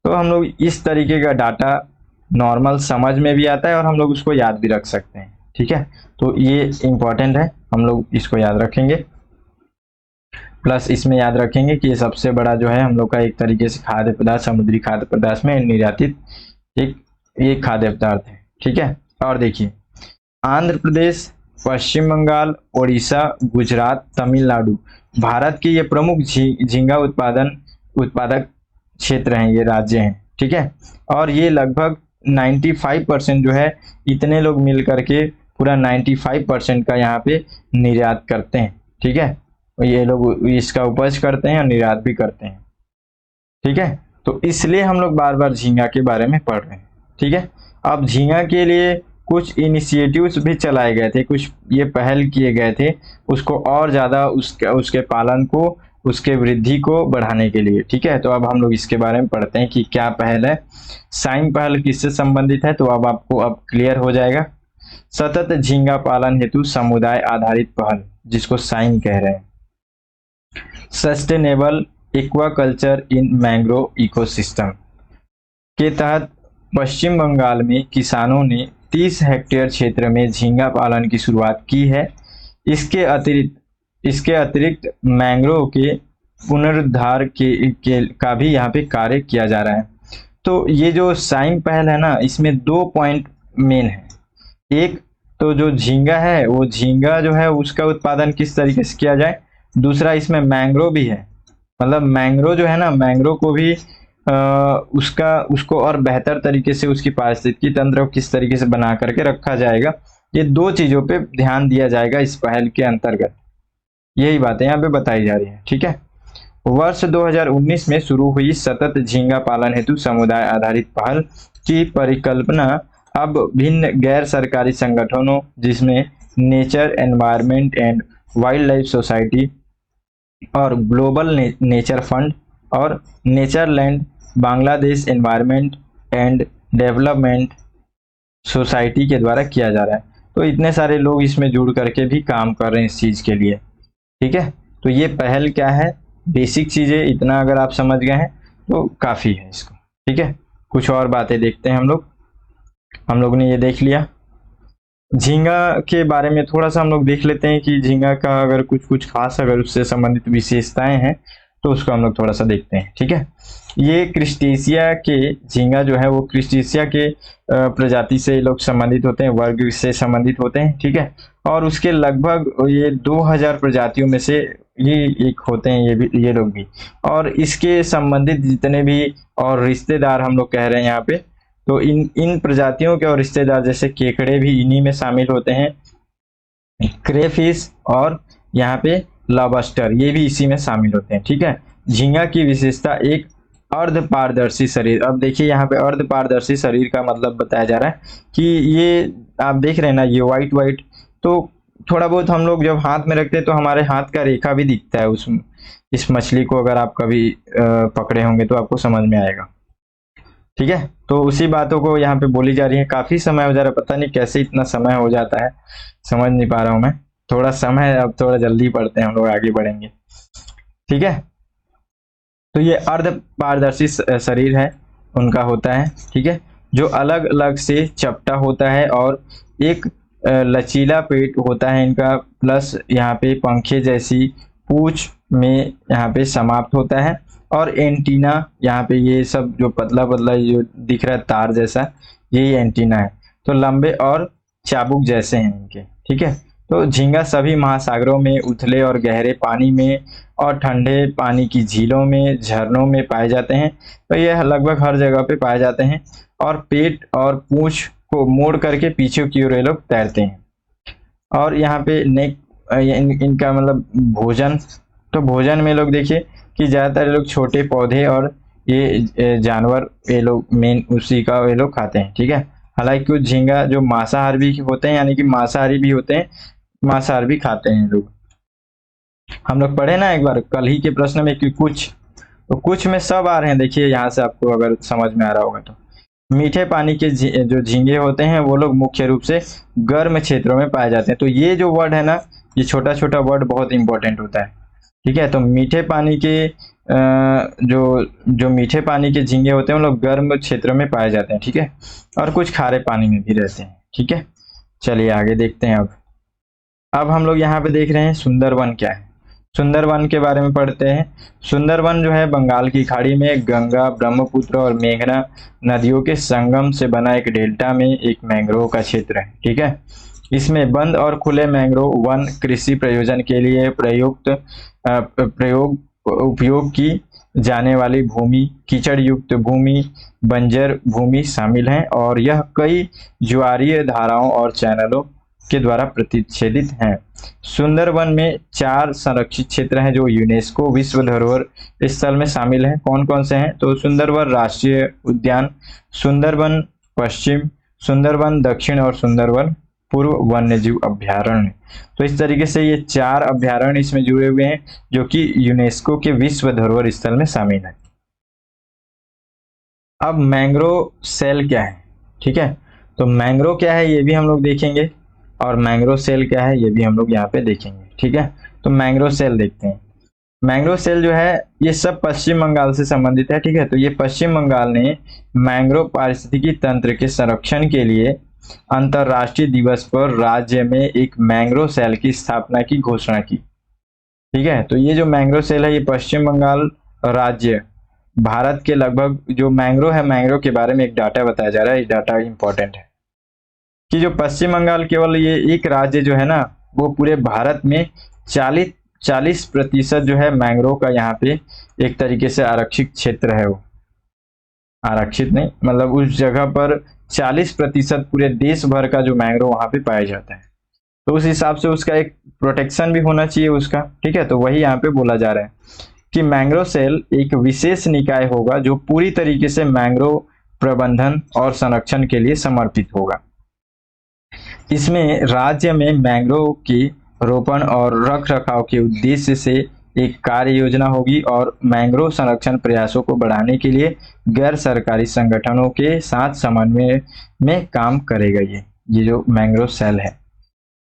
तो हम लोग इस तरीके का डाटा नॉर्मल समझ में भी आता है और हम लोग उसको याद भी रख सकते हैं, ठीक है। तो ये इंपॉर्टेंट है, हम लोग इसको याद रखेंगे। प्लस इसमें याद रखेंगे कि ये सबसे बड़ा जो है हम लोग का एक तरीके से खाद्य पदार्थ, समुद्री खाद्य पदार्थ में निर्यातित एक खाद्य पदार्थ है, ठीक है। और देखिए आंध्र प्रदेश, पश्चिम बंगाल, उड़ीसा, गुजरात, तमिलनाडु भारत के ये प्रमुख झींगा उत्पादक क्षेत्र हैं, ये राज्य हैं, ठीक है। और ये लगभग 95% जो है, इतने लोग मिल करके पूरा 95% का यहाँ पे निर्यात करते हैं, ठीक है। ये लोग इसका उपज करते हैं और निर्यात भी करते हैं, ठीक है। तो इसलिए हम लोग बार बार झींगा के बारे में पढ़ रहे हैं, ठीक है। अब झींगा के लिए कुछ इनिशिएटिव्स भी चलाए गए थे, कुछ ये पहल किए गए थे उसको और ज्यादा उसके पालन को, उसके वृद्धि को बढ़ाने के लिए, ठीक है। तो अब हम लोग इसके बारे में पढ़ते हैं कि क्या पहल है, साइम पहल किससे संबंधित है, तो अब आपको अब क्लियर हो जाएगा। सतत झींगा पालन हेतु समुदाय आधारित पहल, जिसको साइम कह रहे हैं। सस्टेनेबल एक्वाकल्चर इन मैंग्रोव इकोसिस्टम के तहत पश्चिम बंगाल में किसानों ने 30 हेक्टेयर क्षेत्र में झींगा पालन की शुरुआत की है। इसके अतिरिक्त मैंग्रोव के पुनरुद्धार का भी यहाँ पे कार्य किया जा रहा है। तो ये जो साइम पहल है ना, इसमें 2 पॉइंट मेन है। एक तो जो झींगा है, वो झींगा जो है उसका उत्पादन किस तरीके से किया जाए। दूसरा इसमें मैंग्रोव भी है, मतलब मैंग्रोव जो है ना, मैंग्रोव को भी उसको और बेहतर तरीके से उसकी पारिस्थितिकी तंत्र को किस तरीके से बना करके रखा जाएगा, ये 2 चीजों पे ध्यान दिया जाएगा इस पहल के अंतर्गत। यही बातें यहाँ पे बताई जा रही है। ठीक है। वर्ष 2019 में शुरू हुई सतत झींगा पालन हेतु समुदाय आधारित पहल की परिकल्पना अब भिन्न गैर सरकारी संगठनों, जिसमें nature environment and wild life society और ग्लोबल नेचर फंड और Natureland Bangladesh environment and development society के द्वारा किया जा रहा है। तो इतने सारे लोग इसमें जुड़ करके भी काम कर रहे हैं इस चीज के लिए। ठीक है। तो ये पहल क्या है, बेसिक चीजें इतना अगर आप समझ गए हैं तो काफी है इसको। ठीक है। कुछ और बातें देखते हैं हम लोग ने ये देख लिया। झींगा के बारे में थोड़ा सा हम लोग देख लेते हैं कि झींगा का अगर कुछ खास अगर उससे संबंधित विशेषताएं हैं तो उसको हम लोग थोड़ा सा देखते हैं। ठीक है। ये क्रिस्टेशिया के झींगा जो है वो क्रिस्टेशिया के प्रजाति से लोग संबंधित होते हैं, वर्ग से संबंधित होते हैं। ठीक है। और उसके लगभग ये 2000 प्रजातियों में से ये एक होते हैं, ये लोग भी। और इसके संबंधित जितने भी और रिश्तेदार हम लोग कह रहे हैं यहाँ पे, तो इन प्रजातियों के और रिश्तेदार जैसे केकड़े भी इन्हीं में शामिल होते हैं, क्रेफिश और यहाँ पे लॉबस्टर ये भी इसी में शामिल होते हैं। ठीक है। झींगा की विशेषता एक अर्ध पारदर्शी शरीर। अब देखिए यहाँ पे अर्ध पारदर्शी शरीर का मतलब बताया जा रहा है कि ये आप देख रहे हैं ना, ये व्हाइट, तो थोड़ा बहुत हम लोग जब हाथ में रखते हैं तो हमारे हाथ का रेखा भी दिखता है इस मछली को, अगर आप कभी पकड़े होंगे तो आपको समझ में आएगा। ठीक है। तो उसी बातों को यहाँ पे बोली जा रही है। काफी समय हो जा रहा है, पता नहीं कैसे इतना समय हो जाता है, समझ नहीं पा रहा हूं मैं। थोड़ा समय, अब थोड़ा जल्दी पढ़ते हैं हम लोग, आगे बढ़ेंगे। ठीक है। तो ये अर्ध पारदर्शी शरीर है उनका होता है। ठीक है। जो अलग अलग से चपटा होता है और एक लचीला पेट होता है इनका, प्लस यहाँ पे पंखे जैसी पूंछ में यहाँ पे समाप्त होता है। और एंटीना यहाँ पे ये सब जो पतला पतला जो दिख रहा है तार जैसा, यही एंटीना है। तो लंबे और चाबुक जैसे हैं इनके। ठीक है। तो झींगा सभी महासागरों में, उथले और गहरे पानी में और ठंडे पानी की झीलों में, झरनों में पाए जाते हैं। तो यह लगभग हर जगह पे पाए जाते हैं। और पेट और पूंछ को मोड़ करके पीछे की ओर ये लोग तैरते हैं। और यहाँ पे नेक इनका मतलब भोजन, तो भोजन में लोग देखिए कि ज्यादातर लोग छोटे पौधे और ये जानवर ये लोग मेन उसी का ये लोग खाते हैं। ठीक है। हालांकि कुछ झींगा जो मांसाहार भी होते हैं, यानी कि मांसाहारी भी होते हैं, मांसाहार भी खाते हैं लोग। हम लोग पढ़े ना एक बार कल ही के प्रश्न में कि कुछ में सब आ रहे हैं। देखिए यहाँ से आपको अगर समझ में आ रहा होगा तो मीठे पानी के जो झींगे होते हैं वो लोग मुख्य रूप से गर्म क्षेत्रों में पाए जाते हैं। तो ये जो वर्ड है ना, ये छोटा छोटा वर्ड बहुत इंपॉर्टेंट होता है। ठीक है। तो मीठे पानी के जो मीठे पानी के झींगे होते हैं वो लोग गर्म क्षेत्रों में पाए जाते हैं। ठीक है। और कुछ खारे पानी में भी रहते हैं। ठीक है। चलिए आगे देखते हैं। अब हम लोग यहाँ पे देख रहे हैं सुंदरवन क्या है। सुंदरवन के बारे में पढ़ते हैं। सुंदरवन जो है बंगाल की खाड़ी में गंगा, ब्रह्मपुत्र और मेघना नदियों के संगम से बना एक डेल्टा में एक मैंग्रोव का क्षेत्र है। ठीक है। इसमें बंद और खुले मैंग्रोव वन कृषि प्रयोजन के लिए उपयोग की जाने वाली भूमि, कीचड़ युक्त भूमि, बंजर भूमि शामिल हैं। और यह कई ज्वारीय धाराओं और चैनलों के द्वारा प्रतिच्छेदित हैं। सुंदरवन में 4 संरक्षित क्षेत्र हैं जो यूनेस्को विश्व धरोहर स्थल में शामिल हैं। कौन कौन से हैं? तो सुंदरवन राष्ट्रीय उद्यान, सुंदरवन पश्चिम, सुंदरवन दक्षिण और सुंदरवन पूर्व वन्यजीव अभ्यारण्य। तो इस तरीके से ये 4 अभ्यारण्य इसमें जुड़े हुए हैं जो कि यूनेस्को के विश्व धरोहर स्थल में शामिल है। अब मैंग्रोव सेल क्या है? ठीक है। तो मैंग्रोव क्या है ये भी हम लोग देखेंगे और मैंग्रोव सेल क्या है ये भी हम लोग यहाँ पे देखेंगे। ठीक है। तो मैंग्रोव सेल देखते हैं। मैंग्रोव सेल जो है ये सब पश्चिम बंगाल से संबंधित है। ठीक है। तो ये पश्चिम बंगाल ने मैंग्रोव पारिस्थितिकी तंत्र के संरक्षण के लिए अंतरराष्ट्रीय दिवस पर राज्य में एक मैंग्रोव सेल की स्थापना की घोषणा की। ठीक है। तो ये जो मैंग्रोव सेल है ये पश्चिम बंगाल राज्य भारत के लगभग जो मैंग्रोव है, मैंग्रोव के बारे में एक डाटा बताया जा रहा है। ये डाटा इंपॉर्टेंट है कि जो पश्चिम बंगाल केवल ये एक राज्य जो है ना, वो पूरे भारत में 40% जो है मैंग्रोव का यहाँ पे एक तरीके से आरक्षित क्षेत्र है। वो आरक्षित नहीं, मतलब उस जगह पर 40% पूरे देश भर का जो मैंग्रोव वहां पे पाया जाता है। तो उस हिसाब से उसका एक प्रोटेक्शन भी होना चाहिए उसका, ठीक है। तो वही यहाँ पे बोला जा रहा है कि मैंग्रोव सेल एक विशेष निकाय होगा जो पूरी तरीके से मैंग्रोव प्रबंधन और संरक्षण के लिए समर्पित होगा। इसमें राज्य में मैंग्रोव की रोपण और रख रखाव के उद्देश्य से एक कार्य योजना होगी और मैंग्रोव संरक्षण प्रयासों को बढ़ाने के लिए गैर सरकारी संगठनों के साथ समन्वय में काम करेगा। ये जो मैंग्रोव सेल है,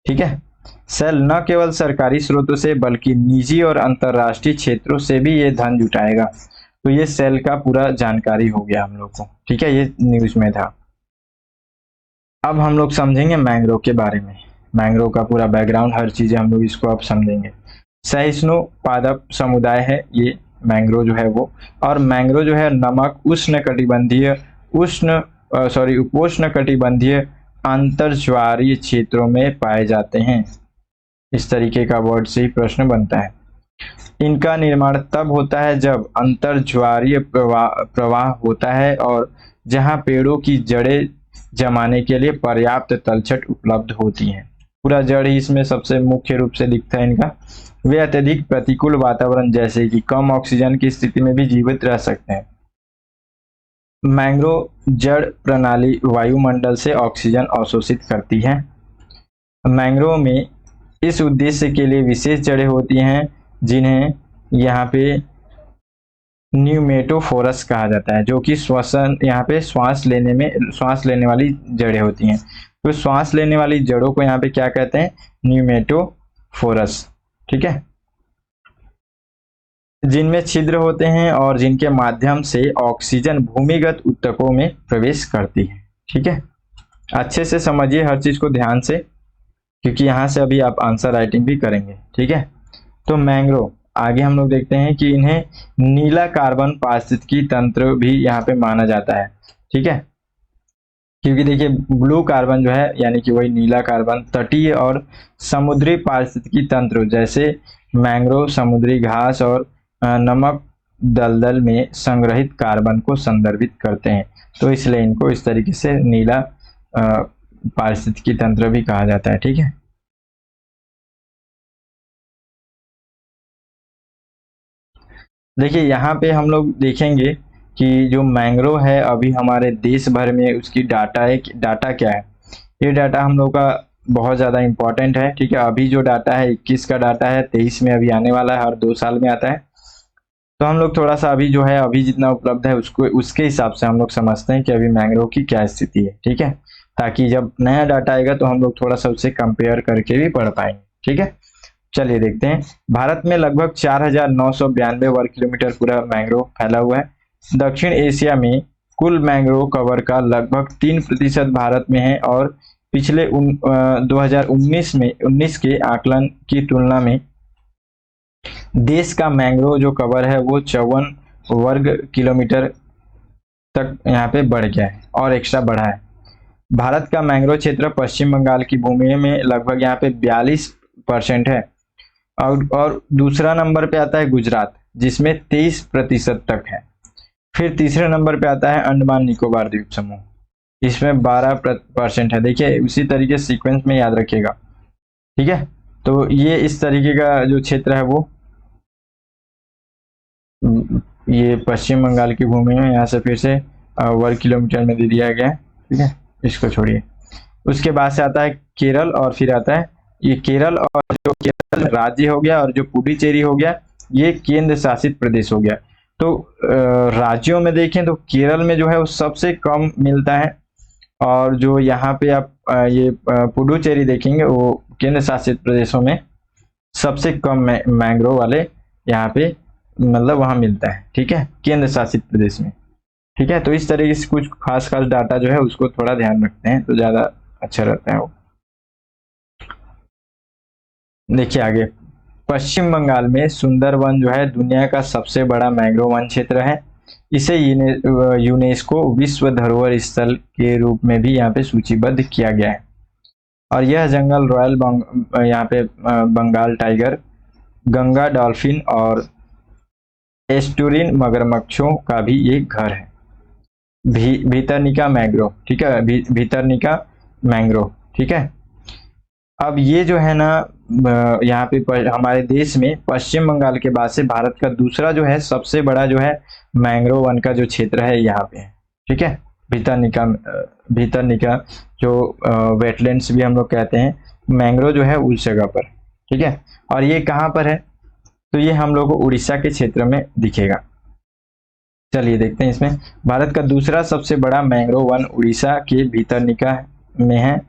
ठीक है। सेल न केवल सरकारी स्रोतों से बल्कि निजी और अंतरराष्ट्रीय क्षेत्रों से भी ये धन जुटाएगा। तो ये सेल का पूरा जानकारी हो गया हम लोग को, ठीक है। ये न्यूज में था। अब हम लोग समझेंगे मैंग्रोव के बारे में, मैंग्रोव का पूरा बैकग्राउंड, हर चीजें हम लोग इसको अब समझेंगे। सहिष्णु पादप समुदाय है ये मैंग्रोव जो है वो, और मैंग्रोव जो है नमक उपोष्ण कटिबंधीय अंतर्ज्वारीय क्षेत्रों में पाए जाते हैं। इस तरीके का वर्ड से ही प्रश्न बनता है। इनका निर्माण तब होता है जब अंतर्ज्वारीय प्रवाह होता है और जहां पेड़ों की जड़ें जमाने के लिए पर्याप्त तलछट उपलब्ध होती हैं। पूरा जड़ ही इसमें सबसे मुख्य रूप से दिखता है इनका। वे अत्यधिक प्रतिकूल वातावरण जैसे कि कम ऑक्सीजन की स्थिति में भी जीवित रह सकते हैं। मैंग्रोव जड़ प्रणाली वायुमंडल से ऑक्सीजन अवशोषित करती है। मैंग्रोव में इस उद्देश्य के लिए विशेष जड़ें होती हैं जिन्हें यहाँ पे न्यूमेटोफोरस कहा जाता है, जो कि श्वसन यहाँ पे श्वास लेने वाली जड़ें होती हैं। तो श्वास लेने वाली जड़ों को यहाँ पे क्या कहते हैं? न्यूमेटोफोरस, ठीक है। जिनमें छिद्र होते हैं और जिनके माध्यम से ऑक्सीजन भूमिगत ऊतकों में प्रवेश करती है, ठीक है। अच्छे से समझिए हर चीज को ध्यान से, क्योंकि यहाँ से अभी आप आंसर राइटिंग भी करेंगे, ठीक है। तो मैंग्रोव आगे हम लोग देखते हैं कि इन्हें नीला कार्बन पारिस्थितिकी तंत्र भी यहाँ पे माना जाता है, ठीक है। क्योंकि देखिए ब्लू कार्बन जो है यानी कि वही नीला कार्बन तटीय और समुद्री पारिस्थितिकी तंत्र जैसे मैंग्रोव समुद्री घास और नमक दलदल में संग्रहित कार्बन को संदर्भित करते हैं। तो इसलिए इनको इस तरीके से नीला पारिस्थितिकी तंत्र भी कहा जाता है, ठीक है। देखिए यहाँ पे हम लोग देखेंगे कि जो मैंग्रोव है अभी हमारे देश भर में उसकी डाटा क्या है। ये डाटा हम लोग का बहुत ज़्यादा इम्पोर्टेंट है, ठीक है। अभी जो डाटा है 21 का डाटा है, 23 में अभी आने वाला है, हर 2 साल में आता है। तो हम लोग थोड़ा सा अभी जो है अभी जितना उपलब्ध है उसको उसके हिसाब से हम लोग समझते हैं कि अभी मैंग्रोव की क्या स्थिति है, ठीक है। ताकि जब नया डाटा आएगा तो हम लोग थोड़ा सा उससे कंपेयर करके भी पढ़ पाएंगे, ठीक है। चलिए देखते हैं। भारत में लगभग 4,992 वर्ग किलोमीटर पूरा मैंग्रोव फैला हुआ है। दक्षिण एशिया में कुल मैंग्रोव कवर का लगभग 3% भारत में है और पिछले 2019 के आकलन की तुलना में देश का मैंग्रोव जो कवर है वो 54 वर्ग किलोमीटर तक यहाँ पे बढ़ गया है और एक्स्ट्रा बढ़ा है। भारत का मैंग्रोव क्षेत्र पश्चिम बंगाल की भूमि में लगभग यहाँ पे 42% है और दूसरा नंबर पे आता है गुजरात जिसमें 23% तक है। फिर तीसरे नंबर पे आता है अंडमान निकोबार द्वीप समूह, इसमें 12% है। देखिए उसी तरीके सीक्वेंस में याद रखिएगा, ठीक है। तो ये इस तरीके का जो क्षेत्र है वो ये पश्चिम बंगाल की भूमि में, यहाँ से फिर से वर्ग किलोमीटर में दे दिया गया है, ठीक है। इसको छोड़िए। उसके बाद से आता है केरल और फिर आता है ये केरल, और जो केरल राज्य हो गया और जो पुडुचेरी हो गया ये केंद्र शासित प्रदेश हो गया। तो राज्यों में देखें तो केरल में जो है वो सबसे कम मिलता है, और जो यहाँ पे आप ये पुडुचेरी देखेंगे वो केंद्र शासित प्रदेशों में सबसे कम मैंग्रोव वाले यहाँ पे मतलब वहां मिलता है, ठीक है, केंद्र शासित प्रदेश में, ठीक है। तो इस तरीके से कुछ खास डाटा जो है उसको थोड़ा ध्यान रखते हैं तो ज्यादा अच्छा रहता है वो। देखिए आगे, पश्चिम बंगाल में सुंदरवन जो है दुनिया का सबसे बड़ा मैंग्रोव वन क्षेत्र है। इसे यूनेस्को विश्व धरोहर स्थल के रूप में भी यहाँ पे सूचीबद्ध किया गया है। और यह जंगल यहाँ पे बंगाल टाइगर, गंगा डॉल्फिन और एस्टुरिन मगरमच्छों का भी एक घर है। भीतरनिका मैंग्रोव, ठीक है, भीतरनिका मैंग्रोव, ठीक है। अब ये जो है ना यहाँ पे हमारे देश में पश्चिम बंगाल के बाद से भारत का दूसरा जो है सबसे बड़ा जो है मैंग्रोव वन का जो क्षेत्र है यहाँ पे है, ठीक है। भीतरनिका जो वेटलैंड्स भी हम लोग कहते हैं, मैंग्रोव जो है उस जगह पर, ठीक है। और ये कहाँ पर है, तो ये हम लोग को उड़ीसा के क्षेत्र में दिखेगा। चलिए देखते हैं इसमें। भारत का दूसरा सबसे बड़ा मैंग्रोव वन उड़ीसा के भीतरनिका में है,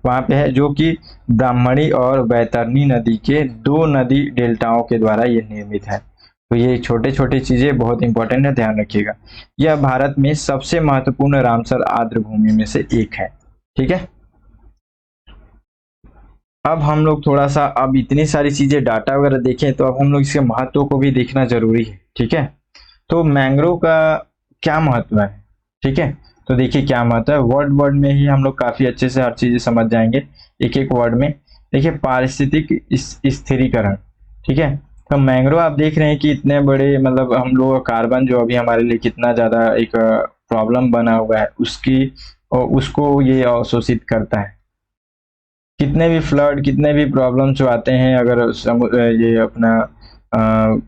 वहां पे है, जो कि ब्राह्मणी और बैतरणी नदी के दो नदी डेल्टाओं के द्वारा ये निर्मित है। तो ये छोटे छोटे चीजें बहुत इंपॉर्टेंट है, ध्यान रखिएगा। यह भारत में सबसे महत्वपूर्ण रामसर आर्द्र भूमि में से एक है, ठीक है। अब हम लोग थोड़ा सा, अब इतनी सारी चीजें डाटा वगैरह देखें तो अब हम लोग इसके महत्व को भी देखना जरूरी है, ठीक है। तो मैंग्रोव का क्या महत्व है, ठीक है। तो देखिए क्या महत्व है, वर्ड में ही हम लोग काफी अच्छे से हर चीज समझ जाएंगे एक एक वर्ड में। देखिए पारिस्थितिक स्थिरीकरण, ठीक है। तो मैंग्रोव आप देख रहे हैं कि इतने बड़े, मतलब हम लोग कार्बन जो अभी हमारे लिए कितना ज्यादा एक प्रॉब्लम बना हुआ है उसको ये अवशोषित करता है। कितने भी फ्लड, कितने भी प्रॉब्लम जो आते हैं, अगर ये अपना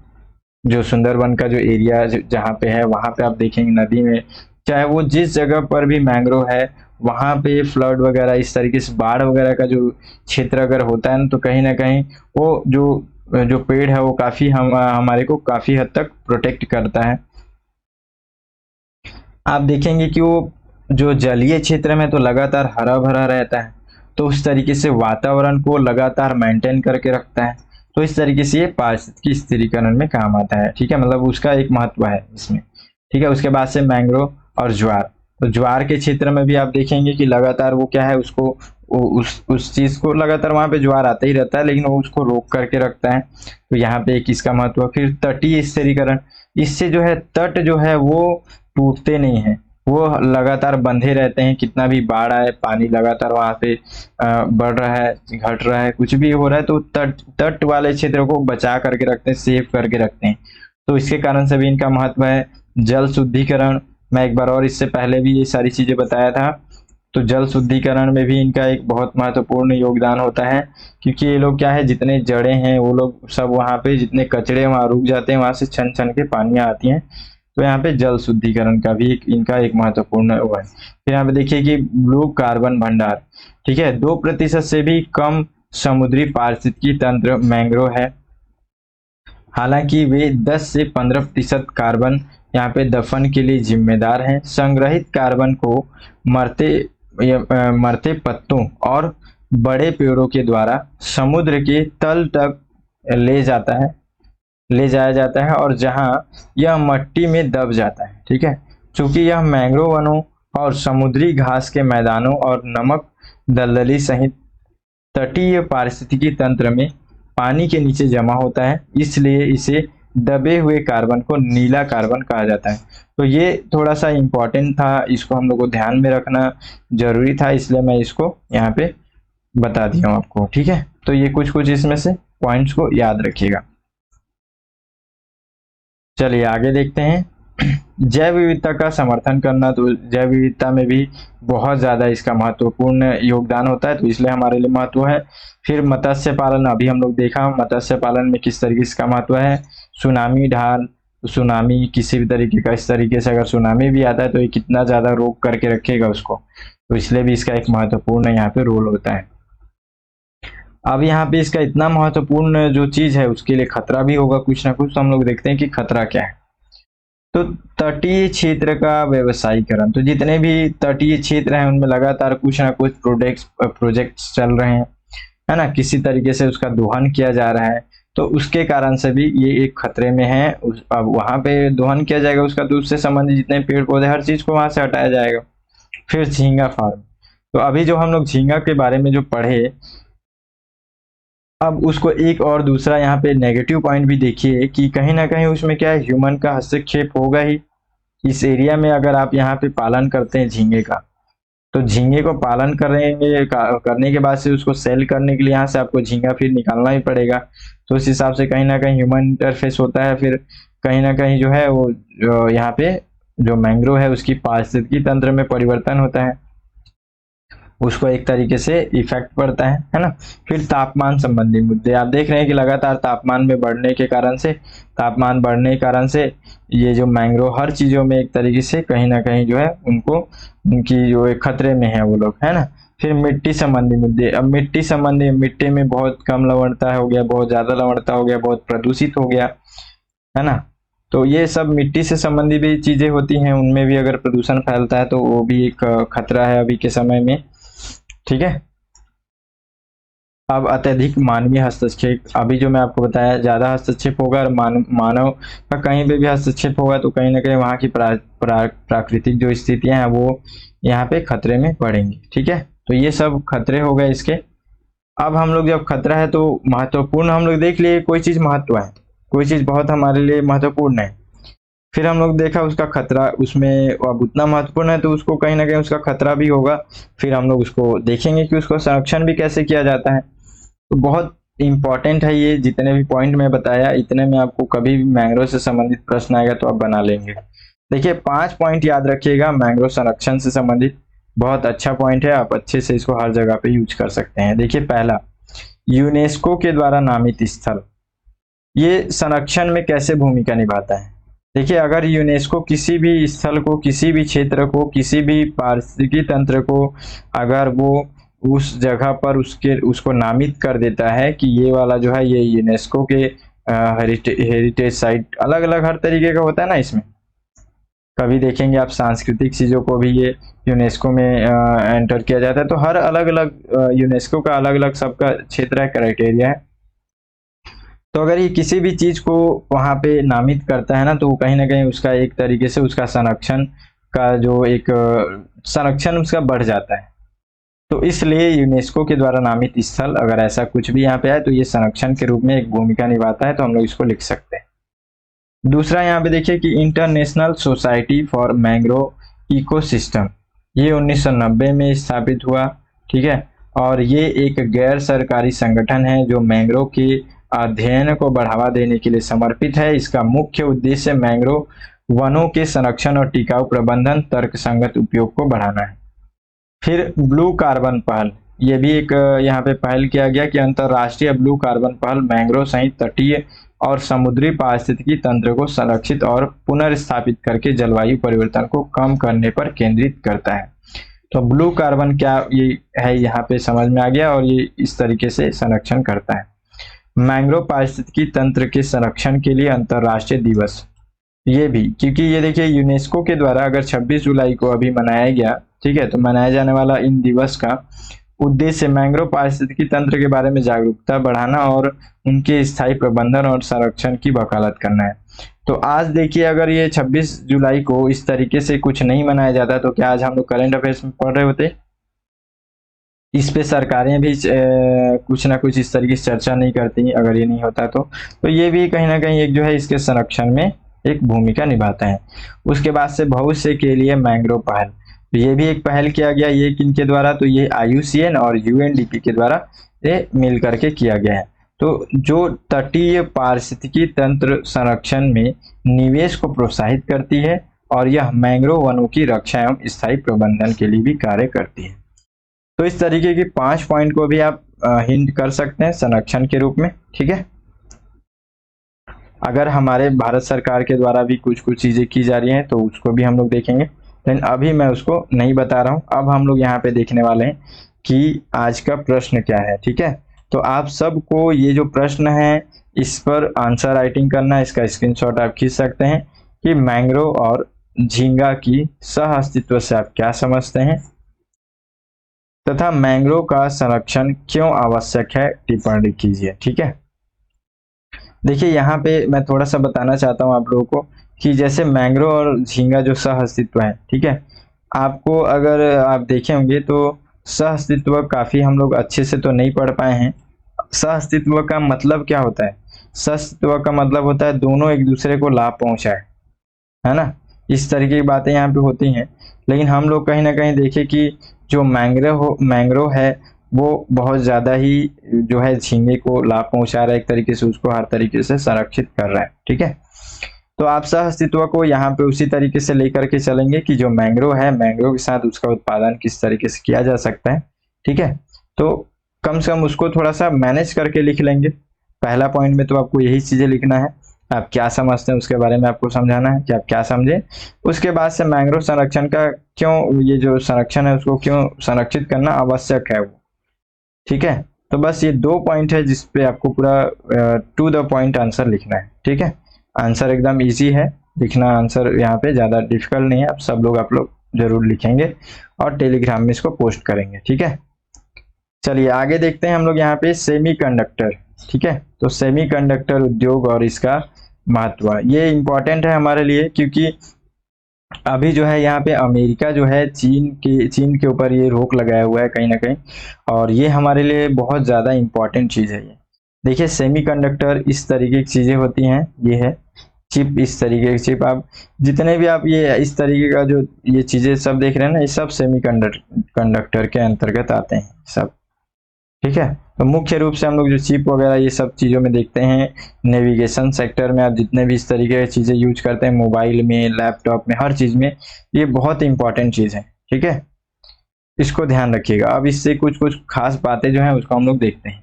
जो सुंदरबन का जो एरिया जहाँ पे है वहां पे आप देखेंगे नदी में, चाहे वो जिस जगह पर भी मैंग्रोव है वहां पे फ्लड वगैरह इस तरीके से बाढ़ वगैरह का जो क्षेत्र अगर होता है ना, तो कहीं ना कहीं वो जो पेड़ है वो काफी हमारे को काफी हद तक प्रोटेक्ट करता है। आप देखेंगे कि वो जो जलीय क्षेत्र में तो लगातार हरा भरा रहता है, तो उस तरीके से वातावरण को लगातार मेंटेन करके रखता है। तो इस तरीके से ये पारिस्थितिकी स्थिरीकरण में काम आता है, ठीक है, मतलब उसका एक महत्व है इसमें, ठीक है। उसके बाद से मैंग्रोव और ज्वार, तो ज्वार के क्षेत्र में भी आप देखेंगे कि लगातार वो क्या है, उसको उस चीज को लगातार वहां पे ज्वार आता ही रहता है, लेकिन वो उसको रोक करके रखता है। तो यहाँ पे एक इसका महत्व। फिर तटीय स्थिरीकरण, इससे जो है तट जो है वो टूटते नहीं है, वो लगातार बंधे रहते हैं। कितना भी बाढ़ आए, पानी लगातार वहां पे बढ़ रहा है, घट रहा है, कुछ भी हो रहा है, तो तट वाले क्षेत्र को बचा करके रखते हैं, सेव करके रखते हैं। तो इसके कारण से भी इनका महत्व है। जल शुद्धिकरण, मैं एक बार और इससे पहले भी ये सारी चीजें बताया था। तो जल शुद्धिकरण में भी इनका एक बहुत महत्वपूर्ण योगदान होता है, क्योंकि ये लोग क्या है, जितने जड़े हैं वो लोग सब वहां पे, जितने कचरे वहां रुक जाते हैं वहां से छन छन के पानियां आती हैं। तो यहाँ पे जल शुद्धिकरण का भी इनका एक महत्वपूर्ण वो है। फिर यहाँ पे देखिए कि ब्लू कार्बन भंडार, ठीक है, 2% से भी कम समुद्री पारिस्थितिकी तंत्र मैंग्रोव है। हालांकि वे 10 से 15% कार्बन यहाँ पे दफन के लिए जिम्मेदार हैं। संग्रहित कार्बन को मरते पत्तों और बड़े पेड़ों के द्वारा समुद्र के तल तक ले जाया जाता है और जहां यह मट्टी में दब जाता है, ठीक है। चूंकि यह मैंग्रोव वनों और समुद्री घास के मैदानों और नमक दलदली सहित तटीय पारिस्थितिकी तंत्र में पानी के नीचे जमा होता है, इसलिए इसे दबे हुए कार्बन को नीला कार्बन कहा जाता है। तो ये थोड़ा सा इंपॉर्टेंट था, इसको हम लोग को ध्यान में रखना जरूरी था, इसलिए मैं इसको यहाँ पे बता दिया हूँ आपको, ठीक है। तो ये कुछ इसमें से पॉइंट्स को याद रखिएगा। चलिए आगे देखते हैं। जैव विविधता का समर्थन करना, तो जैव विविधता में भी बहुत ज्यादा इसका महत्वपूर्ण योगदान होता है, तो इसलिए हमारे लिए महत्व है। फिर मत्स्य पालन, अभी हम लोग देखा मत्स्य पालन में किस तरीके से इसका महत्व है। सुनामी ढाल, सुनामी किसी भी तरीके का, इस तरीके से अगर सुनामी भी आता है तो ये कितना ज्यादा रोक करके रखेगा उसको, तो इसलिए भी इसका एक महत्वपूर्ण यहाँ पे रोल होता है। अब यहाँ पे इसका इतना महत्वपूर्ण जो चीज है उसके लिए खतरा भी होगा कुछ ना कुछ, तो हम लोग देखते हैं कि खतरा क्या है। तो तटीय क्षेत्र का व्यवसायीकरण, तो जितने भी तटीय क्षेत्र हैं उनमें लगातार कुछ ना कुछ प्रोजेक्ट्स चल रहे हैं, है ना, किसी तरीके से उसका दोहन किया जा रहा है, तो उसके कारण से भी ये एक खतरे में है। अब वहां पे दोहन किया जाएगा उसका, तो उससे संबंधित जितने पेड़ पौधे हर चीज को वहां से हटाया जाएगा। फिर झींगा फार्म, तो अभी जो हम लोग झींगा के बारे में जो पढ़े, अब उसको एक और दूसरा यहाँ पे नेगेटिव पॉइंट भी देखिए कि कहीं ना कहीं उसमें क्या है, ह्यूमन का हस्तक्षेप होगा ही, इस एरिया में अगर आप यहाँ पे पालन करते हैं झींगे का, तो झींगे को पालन करने के बाद से उसको सेल करने के लिए यहाँ से आपको झींगा फिर निकालना ही पड़ेगा। तो उस हिसाब से कहीं ना कहीं ह्यूमन इंटरफेस होता है, फिर कहीं ना कहीं जो है वो यहाँ पे जो मैंग्रोव है उसकी पारिस्थितिकी तंत्र में परिवर्तन होता है, उसको एक तरीके से इफेक्ट पड़ता है ना। फिर तापमान संबंधी मुद्दे आप देख रहे हैं कि लगातार तापमान बढ़ने के कारण से ये जो मैंग्रोव हर चीजों में एक तरीके से कहीं ना कहीं जो है उनकी जो एक खतरे में है वो लोग, है ना। फिर मिट्टी संबंधी मुद्दे, अब मिट्टी में बहुत कम लवणता हो गया, बहुत ज्यादा लवणता हो गया, बहुत प्रदूषित हो गया, है ना। तो ये सब मिट्टी से संबंधी भी चीजें होती हैं, उनमें भी अगर प्रदूषण फैलता है तो वो भी एक खतरा है अभी के समय में, ठीक है। अब अत्यधिक मानवीय हस्तक्षेप, अभी जो मैं आपको बताया ज्यादा हस्तक्षेप होगा और मानव का कहीं पे भी हस्तक्षेप होगा तो कहीं ना कहीं वहां की प्राकृतिक जो स्थितियां हैं वो यहाँ पे खतरे में पड़ेंगी, ठीक है। तो ये सब खतरे हो गए इसके। अब हम लोग जब खतरा है तो महत्वपूर्ण हम लोग देख लिए, कोई चीज महत्व है, कोई चीज बहुत हमारे लिए महत्वपूर्ण है, फिर हम लोग देखा उसका खतरा, उसमें अब उतना महत्वपूर्ण है तो उसको कहीं ना कहीं उसका खतरा भी होगा। फिर हम लोग उसको देखेंगे कि उसको संरक्षण भी कैसे किया जाता है। तो बहुत इंपॉर्टेंट है ये, जितने भी पॉइंट मैं बताया इतने में आपको कभी भी मैंग्रोव से संबंधित प्रश्न आएगा तो आप बना लेंगे। देखिए 5 पॉइंट याद रखिएगा मैंग्रोव संरक्षण से संबंधित, बहुत अच्छा पॉइंट है, आप अच्छे से इसको हर जगह पे यूज कर सकते हैं। देखिए पहला, यूनेस्को के द्वारा नामित स्थल, ये संरक्षण में कैसे भूमिका निभाता है। देखिए अगर यूनेस्को किसी भी स्थल को, किसी भी क्षेत्र को, किसी भी पारिस्थितिकी तंत्र को अगर वो उस जगह पर उसको नामित कर देता है कि ये वाला जो है ये यूनेस्को के हेरिटेज साइट, अलग अलग हर तरीके का होता है ना इसमें, कभी देखेंगे आप सांस्कृतिक चीजों को भी ये यूनेस्को में एंटर किया जाता है। तो हर अलग अलग यूनेस्को का अलग अलग सबका क्षेत्र है, क्राइटेरिया है। तो अगर ये किसी भी चीज को वहां पे नामित करता है ना तो कहीं ना कहीं उसका एक तरीके से उसका संरक्षण का जो एक संरक्षण उसका बढ़ जाता है। तो इसलिए यूनेस्को के द्वारा नामित स्थल अगर ऐसा कुछ भी यहाँ पे है तो ये संरक्षण के रूप में एक भूमिका निभाता है, तो हम लोग इसको लिख सकते हैं। दूसरा यहाँ पे देखिए कि international society for mangrove ecosystem, ये 1990 में स्थापित हुआ, ठीक है। और ये एक गैर सरकारी संगठन है जो मैंग्रोव के अध्ययन को बढ़ावा देने के लिए समर्पित है। इसका मुख्य उद्देश्य मैंग्रोव वनों के संरक्षण और टिकाऊ प्रबंधन, तर्कसंगत उपयोग को बढ़ाना है। फिर ब्लू कार्बन पहल, ये भी एक यहाँ पे पहल किया गया कि अंतरराष्ट्रीय ब्लू कार्बन पहल मैंग्रोव सहित तटीय और समुद्री पारिस्थितिकी तंत्र को संरक्षित और पुनर्स्थापित करके जलवायु परिवर्तन को कम करने पर केंद्रित करता है। तो ब्लू कार्बन क्या ये है यहाँ पे समझ में आ गया, और ये इस तरीके से संरक्षण करता है। मैंग्रोव पारिस्थितिकी तंत्र के संरक्षण के लिए अंतरराष्ट्रीय दिवस, ये भी क्योंकि ये देखिए यूनेस्को के द्वारा अगर 26 जुलाई को अभी मनाया गया, ठीक है, तो मनाया जाने वाला इन दिवस का उद्देश्य मैंग्रोव पारिस्थितिकी तंत्र के बारे में जागरूकता बढ़ाना और उनके स्थायी प्रबंधन और संरक्षण की वकालत करना है। तो आज देखिए अगर ये 26 जुलाई को इस तरीके से कुछ नहीं मनाया जाता तो क्या आज हम लोग करंट अफेयर्स में पढ़ रहे होते। इस पे सरकारें भी कुछ ना कुछ इस तरीके से चर्चा नहीं करती अगर ये नहीं होता तो ये भी कहीं ना कहीं एक जो है इसके संरक्षण में एक भूमिका निभाता है। उसके बाद से भविष्य के लिए मैंग्रोव पहल, तो ये भी एक पहल किया गया, ये किनके द्वारा, तो ये IUCN और UNDP के द्वारा ये मिल करके किया गया है। तो जो तटीय पारिस्थितिकी तंत्र संरक्षण में निवेश को प्रोत्साहित करती है और यह मैंग्रोव वनों की रक्षा एवं स्थायी प्रबंधन के लिए भी कार्य करती है। तो इस तरीके के 5 पॉइंट को भी आप हिंट कर सकते हैं संरक्षण के रूप में, ठीक है। अगर हमारे भारत सरकार के द्वारा भी कुछ कुछ चीजें की जा रही हैं तो उसको भी हम लोग देखेंगे, लेकिन अभी मैं उसको नहीं बता रहा हूं। अब हम लोग यहाँ पे देखने वाले हैं कि आज का प्रश्न क्या है, ठीक है। तो आप सबको ये जो प्रश्न है इस पर आंसर राइटिंग करना है, इसका स्क्रीनशॉट आप खींच सकते हैं कि मैंग्रोव और झींगा की सह अस्तित्व से आप क्या समझते हैं तथा मैंग्रोव का संरक्षण क्यों आवश्यक है, टिप्पणी कीजिए, ठीक है। देखिए यहाँ पे मैं थोड़ा सा बताना चाहता हूँ आप लोगों को कि जैसे मैंग्रोव और झींगा जो सह अस्तित्व है, ठीक है, आपको अगर आप देखे होंगे तो सह अस्तित्व काफी हम लोग अच्छे से तो नहीं पढ़ पाए हैं। सह अस्तित्व का मतलब क्या होता है, सह अस्तित्व का मतलब होता है दोनों एक दूसरे को लाभ पहुंचाए, है ना। इस तरीके की बातें यहाँ पे होती हैं। लेकिन हम लोग कहीं ना कहीं देखें कि जो मैंग्रोव है वो बहुत ज़्यादा ही जो है झींगे को लाभ पहुंचा रहा है, एक तरीके से उसको हर तरीके से संरक्षित कर रहा है। ठीक है, तो आप सह अस्तित्व को यहाँ पे उसी तरीके से लेकर के चलेंगे कि जो मैंग्रोव है, मैंग्रोव के साथ उसका उत्पादन किस तरीके से किया जा सकता है। ठीक है, तो कम से कम उसको थोड़ा सा मैनेज करके लिख लेंगे। पहला पॉइंट में तो आपको यही चीजें लिखना है, आप क्या समझते हैं उसके बारे में आपको समझाना है कि आप क्या समझे। उसके बाद से मैंग्रोव संरक्षण का क्यों, ये जो संरक्षण है उसको क्यों संरक्षित करना आवश्यक है वो। ठीक है, तो बस ये 2 पॉइंट है जिसपे आपको पूरा टू द पॉइंट आंसर लिखना है। ठीक है, आंसर एकदम इजी है लिखना, आंसर यहाँ पे ज्यादा डिफिकल्ट नहीं है। आप लोग जरूर लिखेंगे और टेलीग्राम में इसको पोस्ट करेंगे। ठीक है, चलिए आगे देखते हैं हम लोग यहाँ पे सेमीकंडक्टर। ठीक है, तो सेमीकंडक्टर उद्योग और इसका महत्व, ये इंपॉर्टेंट है हमारे लिए क्योंकि अभी जो है यहाँ पे अमेरिका जो है चीन के ऊपर ये रोक लगाया हुआ है कहीं ना कहीं, और ये हमारे लिए बहुत ज़्यादा इंपॉर्टेंट चीज़ है। ये देखिए सेमीकंडक्टर इस तरीके की चीज़ें होती हैं, ये है चिप, इस तरीके की चिप। आप जितने भी आप ये इस तरीके का जो ये चीज़ें सब देख रहे हैं ना, ये सब सेमीकंडक्टर के अंतर्गत आते हैं सब। ठीक है, तो मुख्य रूप से हम लोग जो चिप वगैरह ये सब चीज़ों में देखते हैं, नेविगेशन सेक्टर में आप जितने भी इस तरीके की चीज़ें यूज करते हैं, मोबाइल में, लैपटॉप में, हर चीज़ में ये बहुत इंपॉर्टेंट चीज़ है। ठीक है, इसको ध्यान रखिएगा। अब इससे कुछ कुछ खास बातें जो हैं उसको हम लोग देखते हैं।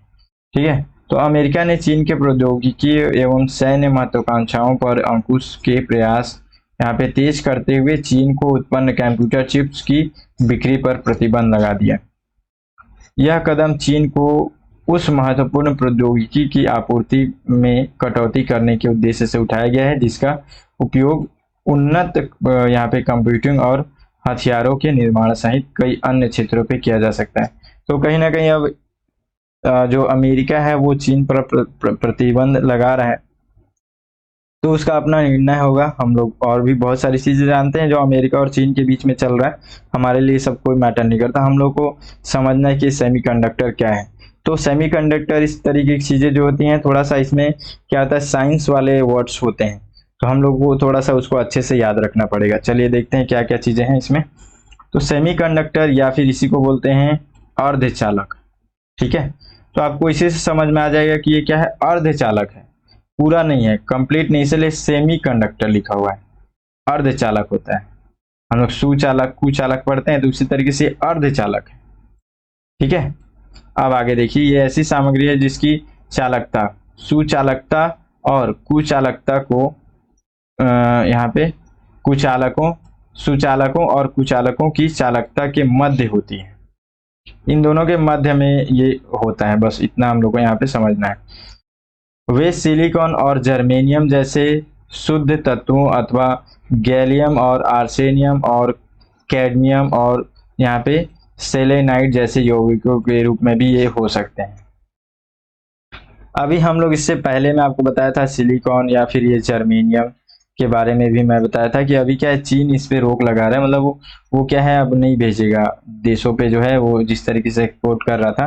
ठीक है, तो अमेरिका ने चीन के प्रौद्योगिकी एवं सैन्य महत्वाकांक्षाओं पर अंकुश के प्रयास यहाँ पे तेज करते हुए चीन को उत्पन्न कंप्यूटर चिप्स की बिक्री पर प्रतिबंध लगा दिया। यह कदम चीन को उस महत्वपूर्ण प्रौद्योगिकी की आपूर्ति में कटौती करने के उद्देश्य से उठाया गया है जिसका उपयोग उन्नत यहाँ पे कंप्यूटिंग और हथियारों के निर्माण सहित कई अन्य क्षेत्रों पे किया जा सकता है। तो कहीं ना कहीं अब जो अमेरिका है वो चीन पर प्रतिबंध लगा रहा है, तो उसका अपना निर्णय होगा। हम लोग और भी बहुत सारी चीजें जानते हैं जो अमेरिका और चीन के बीच में चल रहा है, हमारे लिए सब कोई मैटर नहीं करता। हम लोग को समझना है कि सेमीकंडक्टर क्या है। तो सेमीकंडक्टर इस तरीके की चीजें जो होती हैं, थोड़ा सा इसमें क्या होता है, साइंस वाले वर्ड्स होते हैं, तो हम लोग को थोड़ा सा उसको अच्छे से याद रखना पड़ेगा। चलिए देखते हैं क्या क्या चीजें हैं इसमें। तो सेमीकंडक्टर या फिर इसी को बोलते हैं अर्धचालक। ठीक है, तो आपको इसी से समझ में आ जाएगा कि ये क्या है, अर्धचालक है, पूरा नहीं है, कंप्लीट नहीं, इसलिए सेमी कंडक्टर लिखा हुआ है। अर्धचालक होता है, हम लोग सुचालक कुचालक पढ़ते हैं, तो उसी तरीके से अर्धचालक है। ठीक है, अब आगे देखिए, ये ऐसी सामग्री है जिसकी चालकता, सुचालकता और कुचालकता को यहाँ पे कुचालकों, सुचालकों और कुचालकों की चालकता के मध्य होती है। इन दोनों के मध्य में ये होता है, बस इतना हम लोग को यहाँ पे समझना है। वे सिलिकॉन और जर्मेनियम जैसे शुद्ध तत्वों अथवा गैलियम और आर्सेनियम और कैडमियम और यहाँ पे सेलेनाइड जैसे यौगिकों के रूप में भी ये हो सकते हैं। अभी हम लोग इससे पहले मैं आपको बताया था सिलिकॉन या फिर ये जर्मेनियम के बारे में भी मैं बताया था कि अभी क्या है, चीन इस पे रोक लगा रहा है, मतलब वो क्या है, अब नहीं भेजेगा देशों पे जो है वो जिस तरीके से एक्सपोर्ट कर रहा था।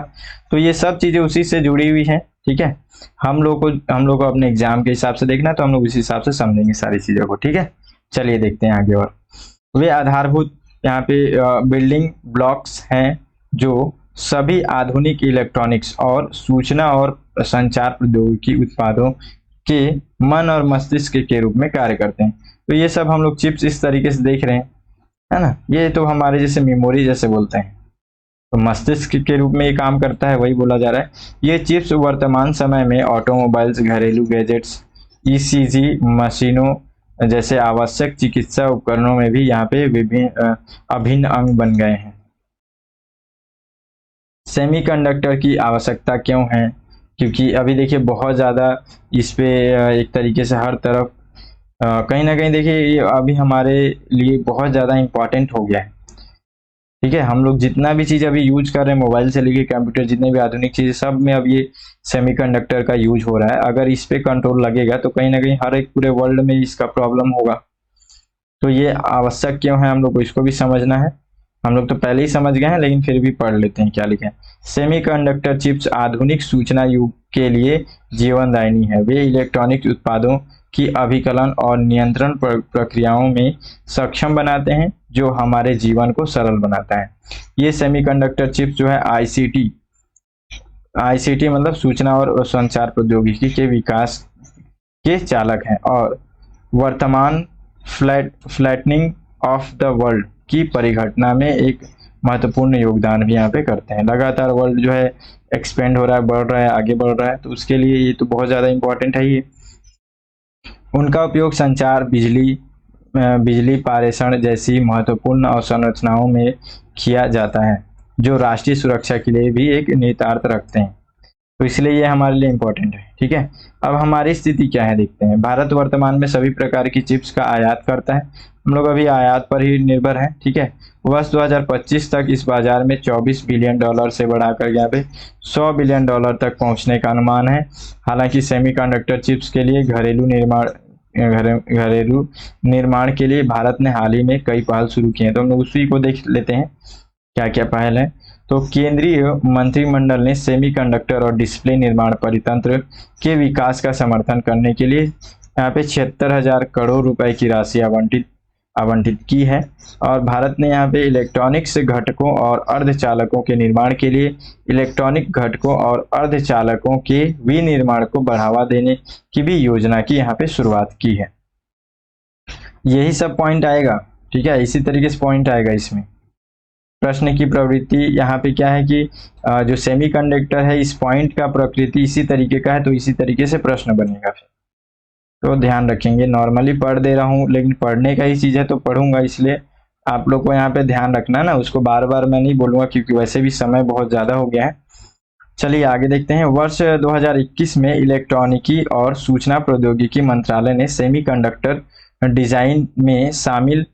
तो ये सब चीजें उसी से जुड़ी हुई हैं। ठीक है, हम लोग को अपने एग्जाम के हिसाब से देखना, तो हम लोग इस हिसाब से समझेंगे सारी चीजों को। ठीक है, चलिए देखते हैं आगे। और वे आधारभूत यहाँ पे बिल्डिंग ब्लॉक्स हैं जो सभी आधुनिक इलेक्ट्रॉनिक्स और सूचना और संचार प्रौद्योगिकी उत्पादों के मन और मस्तिष्क के रूप में कार्य करते हैं। तो ये सब हम लोग चिप्स इस तरीके से देख रहे हैं, है ना, ये तो हमारे जैसे मेमोरी जैसे बोलते हैं, तो मस्तिष्क के रूप में ये काम करता है, वही बोला जा रहा है। ये चिप्स वर्तमान समय में ऑटोमोबाइल्स, घरेलू गैजेट्स, ईसीजी मशीनों जैसे आवश्यक चिकित्सा उपकरणों में भी यहाँ पे विभिन्न अभिन्न अंग बन गए हैं। सेमीकंडक्टर की आवश्यकता क्यों है, क्योंकि अभी देखिए बहुत ज़्यादा इस पे एक तरीके से हर तरफ कहीं ना कहीं देखिए ये अभी हमारे लिए बहुत ज़्यादा इम्पोर्टेंट हो गया है। ठीक है, हम लोग जितना भी चीज़ अभी यूज कर रहे हैं, मोबाइल से लेके कंप्यूटर, जितने भी आधुनिक चीज़ें, सब में अब ये सेमीकंडक्टर का यूज हो रहा है। अगर इस पे कंट्रोल लगेगा तो कहीं ना कहीं हर एक पूरे वर्ल्ड में इसका प्रॉब्लम होगा। तो ये आवश्यक क्यों है, हम लोग को इसको भी समझना है। हम लोग तो पहले ही समझ गए हैं, लेकिन फिर भी पढ़ लेते हैं क्या लिखे हैं। सेमीकंडक्टर चिप्स आधुनिक सूचना युग के लिए जीवनदायिनी है। वे इलेक्ट्रॉनिक उत्पादों की अभिकलन और नियंत्रण प्रक्रियाओं में सक्षम बनाते हैं, जो हमारे जीवन को सरल बनाता है। ये सेमीकंडक्टर चिप्स जो है आईसीटी मतलब सूचना और संचार प्रौद्योगिकी के विकास के चालक हैं और वर्तमान फ्लैटनिंग ऑफ द वर्ल्ड की परिघटना में एक महत्वपूर्ण योगदान भी यहाँ पे करते हैं। लगातार वर्ल्ड जो है एक्सपेंड हो रहा है, बढ़ रहा है, आगे बढ़ रहा है, तो उसके लिए ये तो बहुत ज़्यादा इंपॉर्टेंट है। ये उनका उपयोग संचार, बिजली पारेषण जैसी महत्वपूर्ण अवसंरचनाओं में किया जाता है, जो राष्ट्रीय सुरक्षा के लिए भी एक निहितार्थ रखते हैं। तो इसलिए ये हमारे लिए इम्पोर्टेंट है। ठीक है, अब हमारी स्थिति क्या है देखते हैं। भारत वर्तमान में सभी प्रकार की चिप्स का आयात करता है। हम लोग अभी आयात पर ही निर्भर हैं। ठीक है, वर्ष 2025 तक इस बाजार में 24 बिलियन डॉलर से बढ़ाकर यहाँ पे 100 बिलियन डॉलर तक पहुंचने का अनुमान है। हालांकि सेमीकंडक्टर चिप्स के लिए घरेलू निर्माण के लिए भारत ने हाल ही में कई पहल शुरू की हैं। तो हम लोग उसी को देख लेते हैं क्या क्या पहल है। तो केंद्रीय मंत्रिमंडल ने सेमीकंडक्टर और डिस्प्ले निर्माण परितंत्र के विकास का समर्थन करने के लिए यहाँ पे 76,000 करोड़ रुपए की राशि आवंटित की है। और भारत ने यहाँ पे इलेक्ट्रॉनिक्स घटकों और अर्धचालकों के निर्माण के लिए इलेक्ट्रॉनिक घटकों और अर्धचालकों के विनिर्माण को बढ़ावा देने की भी योजना की यहाँ पे शुरुआत की है। यही सब पॉइंट आएगा। ठीक है, इसी तरीके से पॉइंट आएगा इसमें। प्रश्न की प्रवृत्ति यहाँ पे क्या है कि जो सेमीकंडक्टर है, इस पॉइंट का प्रकृति इसी तरीके का है, तो इसी तरीके से प्रश्न बनेगा। फिर तो ध्यान रखेंगे। नॉर्मली पढ़ दे रहा हूँ, लेकिन पढ़ने का ही चीज़ है तो पढ़ूंगा, इसलिए आप लोग को यहाँ पे ध्यान रखना है ना। उसको बार बार मैं नहीं बोलूंगा, क्योंकि वैसे भी समय बहुत ज़्यादा हो गया है। चलिए आगे देखते हैं। वर्ष 2021 में इलेक्ट्रॉनिकी और सूचना प्रौद्योगिकी मंत्रालय ने सेमीकंडक्टर डिजाइन में शामिल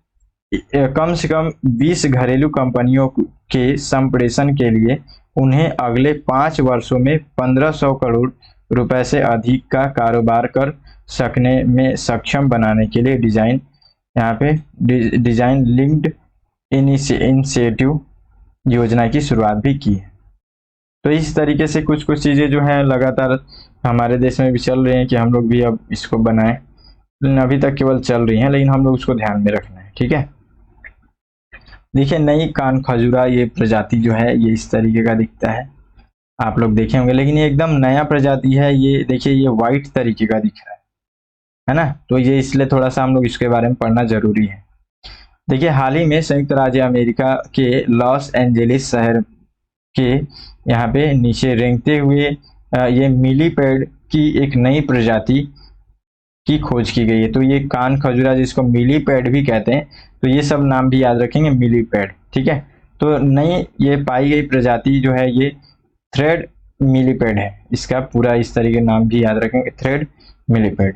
कम से कम 20 घरेलू कंपनियों के संप्रेषण के लिए उन्हें अगले 5 वर्षों में 1500 करोड़ रुपए से अधिक का कारोबार कर सकने में सक्षम बनाने के लिए डिजाइन लिंक्ड इनिशिएटिव योजना की शुरुआत भी की है। तो इस तरीके से कुछ कुछ चीज़ें जो हैं लगातार हमारे देश में भी चल रही हैं कि हम लोग भी अब इसको बनाएं, लेकिन अभी तक केवल चल रही हैं, लेकिन हम लोग उसको ध्यान में रखना है। ठीक है, देखिए नई कान खजूरा ये प्रजाति जो है ये इस तरीके का दिखता है, आप लोग देखे होंगे, लेकिन ये एकदम नया प्रजाति है। ये देखिए ये वाइट तरीके का दिख रहा है ना, तो ये इसलिए थोड़ा सा हम लोग इसके बारे में पढ़ना जरूरी है। देखिए हाल ही में संयुक्त राज्य अमेरिका के लॉस एंजलिस शहर के यहाँ पे नीचे रेंगते हुए ये मिलीपेड की एक नई प्रजाति की खोज की गई है। तो ये कान खजूरा जिसको मिलीपेड भी कहते हैं, तो ये सब नाम भी याद रखेंगे, मिलीपेड। ठीक है, तो नई ये पाई गई प्रजाति जो है ये थ्रेड मिलीपेड है। इसका पूरा इस तरीके नाम भी याद रखेंगे, थ्रेड मिलीपेड।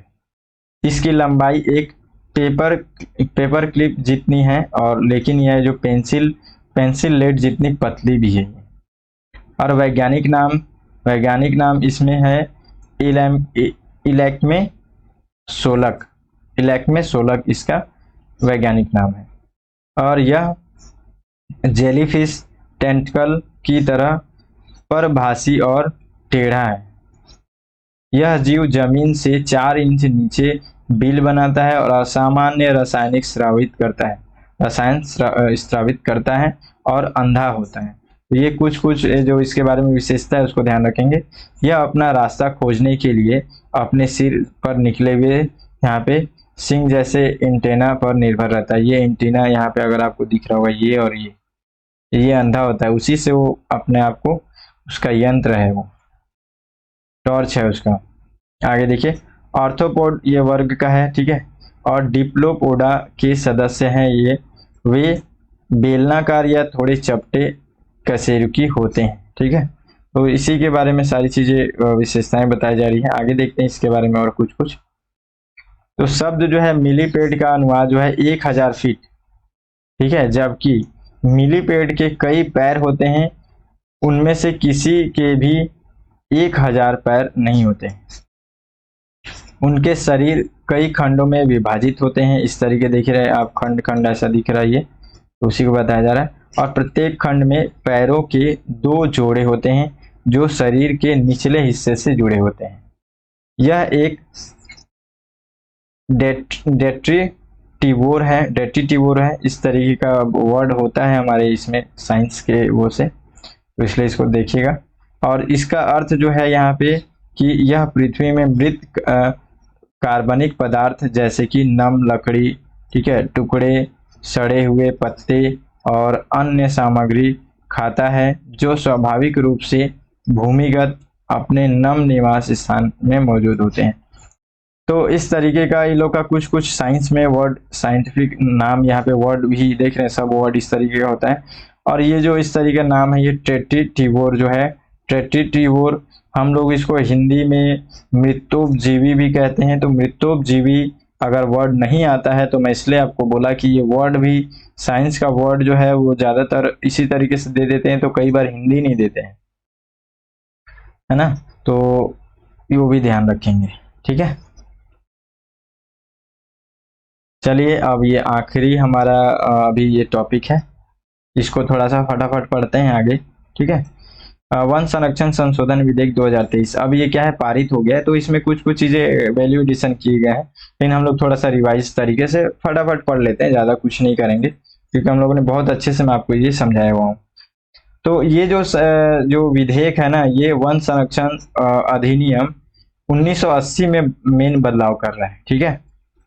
इसकी लंबाई एक पेपर क्लिप जितनी है, और लेकिन यह जो पेंसिल लेड जितनी पतली भी है। और वैज्ञानिक नाम इसमें है इलैक्मे सोलक इसका वैज्ञानिक नाम है। और यह जेलीफिश टेंटकल की तरह परभासी और टेढ़ा है। यह जीव जमीन से 4 इंच नीचे बिल बनाता है और असामान्य रसायन स्रावित करता है और अंधा होता है। तो ये कुछ जो इसके बारे में विशेषता है उसको ध्यान रखेंगे। यह अपना रास्ता खोजने के लिए अपने सिर पर निकले हुए यहाँ पे सिंग जैसे एंटेना पर निर्भर रहता है। ये एंटेना यहाँ पे अगर आपको दिख रहा होगा, ये और ये अंधा होता है, उसी से वो अपने आप को, उसका यंत्र है, वो टॉर्च है उसका। आगे देखिए, ऑर्थोपोड ये वर्ग का है। ठीक है, और डिप्लोपोडा के सदस्य हैं ये। वे बेलनाकार या थोड़े चपटे कशेरुकी होते हैं। ठीक है, तो इसी के बारे में सारी चीजें विशेषताएं बताई जा रही है। आगे देखते हैं इसके बारे में और कुछ। तो शब्द जो है मिलीपेड का अनुवाद जो है 1000 फीट। ठीक है, जबकि मिलीपेड के कई पैर होते हैं, उनमें से किसी के भी 1000 पैर नहीं होते। उनके शरीर कई खंडों में विभाजित होते हैं। इस तरीके देख रहे हैं आप, खंड खंड ऐसा दिख रहा है, ये तो उसी को बताया जा रहा है। और प्रत्येक खंड में पैरों के 2 जोड़े होते हैं जो शरीर के निचले हिस्से से जुड़े होते हैं। यह एक डेट्रीटिवोर है, इस तरीके का वर्ड होता है हमारे इसमें साइंस के वो से, तो इसलिए इसको देखिएगा। और इसका अर्थ जो है यहाँ पे कि यह पृथ्वी में मृत कार्बनिक पदार्थ जैसे कि नम लकड़ी, ठीक है, टुकड़े, सड़े हुए पत्ते और अन्य सामग्री खाता है जो स्वाभाविक रूप से भूमिगत अपने नम निवास स्थान में मौजूद होते हैं। तो इस तरीके का इन लोग का कुछ कुछ साइंस में वर्ड, साइंटिफिक नाम यहाँ पे वर्ड भी देख रहे हैं, सब वर्ड इस तरीके का होता है। और ये जो इस तरीके का नाम है ये टेट्रीटिवोर जो है, टेट्रीटिवोर हम लोग इसको हिंदी में मृतोपजीवी भी कहते हैं। तो मृतोपजीवी अगर वर्ड नहीं आता है तो मैं इसलिए आपको बोला कि ये वर्ड भी साइंस का वर्ड जो है वो ज़्यादातर इसी तरीके से दे देते हैं, तो कई बार हिंदी नहीं देते हैं, है ना, तो वो भी ध्यान रखेंगे, ठीक है। चलिए अब ये आखिरी हमारा अभी ये टॉपिक है, इसको थोड़ा सा फटाफट पढ़ते हैं आगे, ठीक है। वन संरक्षण संशोधन विधेयक 2023, अब ये क्या है, पारित हो गया है। तो इसमें कुछ कुछ चीजें वैल्यू एडिशन किए गए हैं, लेकिन हम लोग थोड़ा सा रिवाइज तरीके से फटाफट पढ़ लेते हैं, ज्यादा कुछ नहीं करेंगे क्योंकि हम लोगों ने बहुत अच्छे से मैं आपको ये समझाया हुआ हूँ। तो ये जो विधेयक है ना, ये वन संरक्षण अधिनियम 1980 में मेन बदलाव कर रहा है, ठीक है।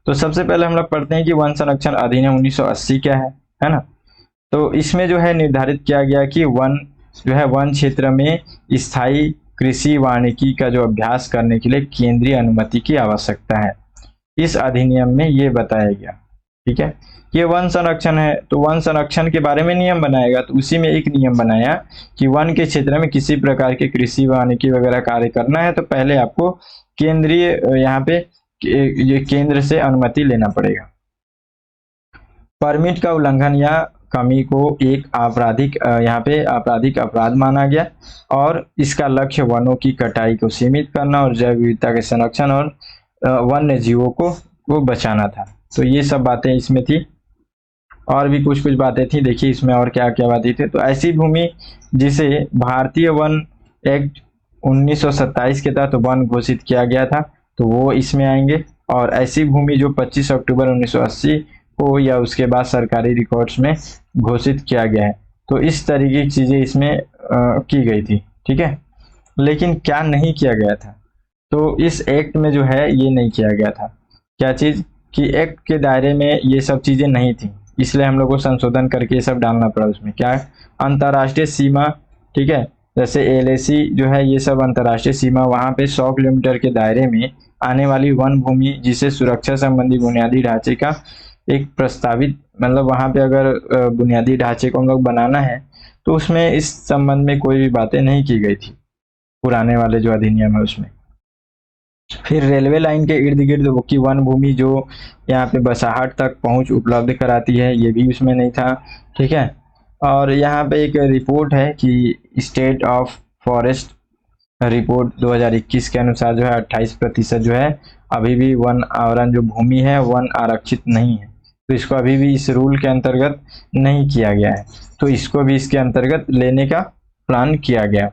तो सबसे पहले हम लोग पढ़ते हैं कि वन संरक्षण अधिनियम 1980 क्या है ना। तो इसमें जो है निर्धारित किया गया कि वन जो है वन क्षेत्र में स्थायी कृषि वानिकी का जो अभ्यास करने के लिए केंद्रीय अनुमति की आवश्यकता है, इस अधिनियम में ये बताया गया, ठीक है। ये वन संरक्षण है, तो वन संरक्षण के बारे में नियम बनाएगा, तो उसी में एक नियम बनाया कि वन के क्षेत्र में किसी प्रकार के कृषि वानिकी वगैरह कार्य करना है तो पहले आपको केंद्रीय यहाँ पे ये केंद्र से अनुमति लेना पड़ेगा। परमिट का उल्लंघन या कमी को एक आपराधिक यहाँ पे आपराधिक अपराध माना गया और इसका लक्ष्य वनों की कटाई को सीमित करना और जैव विविधता के संरक्षण और वन्य जीवों को बचाना था। तो ये सब बातें इसमें थी, और भी कुछ कुछ बातें थी, देखिए इसमें और क्या क्या बातें थी। तो ऐसी भूमि जिसे भारतीय वन एक्ट 1927 के तहत वन घोषित किया गया था तो वो इसमें आएंगे, और ऐसी भूमि जो 25 अक्टूबर 1980 को या उसके बाद सरकारी रिकॉर्ड्स में घोषित किया गया है, तो इस तरीके की चीजें इसमें की गई थी, ठीक है। लेकिन क्या नहीं किया गया था, तो इस एक्ट में जो है ये नहीं किया गया था, क्या चीज कि एक्ट के दायरे में ये सब चीजें नहीं थी, इसलिए हम लोग को संशोधन करके ये सब डालना पड़ा। उसमें क्या है, अंतर्राष्ट्रीय सीमा, ठीक है, जैसे LAC जो है ये सब अंतर्राष्ट्रीय सीमा, वहां पे 100 किलोमीटर के दायरे में आने वाली वन भूमि जिसे सुरक्षा संबंधी बुनियादी ढांचे का एक प्रस्तावित, मतलब वहां पे अगर बुनियादी ढांचे को हम लोग बनाना है तो उसमें इस संबंध में कोई भी बातें नहीं की गई थी पुराने वाले जो अधिनियम है उसमें। फिर रेलवे लाइन के इर्द गिर्द की वन भूमि जो यहाँ पे बसाहट तक पहुंच उपलब्ध कराती है, ये भी उसमें नहीं था, ठीक है। और यहाँ पे एक रिपोर्ट है कि स्टेट ऑफ फॉरेस्ट रिपोर्ट 2021 के अनुसार जो है 28% जो है अभी भी वन आवरण जो भूमि है वन आरक्षित नहीं है, तो इसको अभी भी इस रूल के अंतर्गत नहीं किया गया है, तो इसको भी इसके अंतर्गत लेने का प्लान किया गया।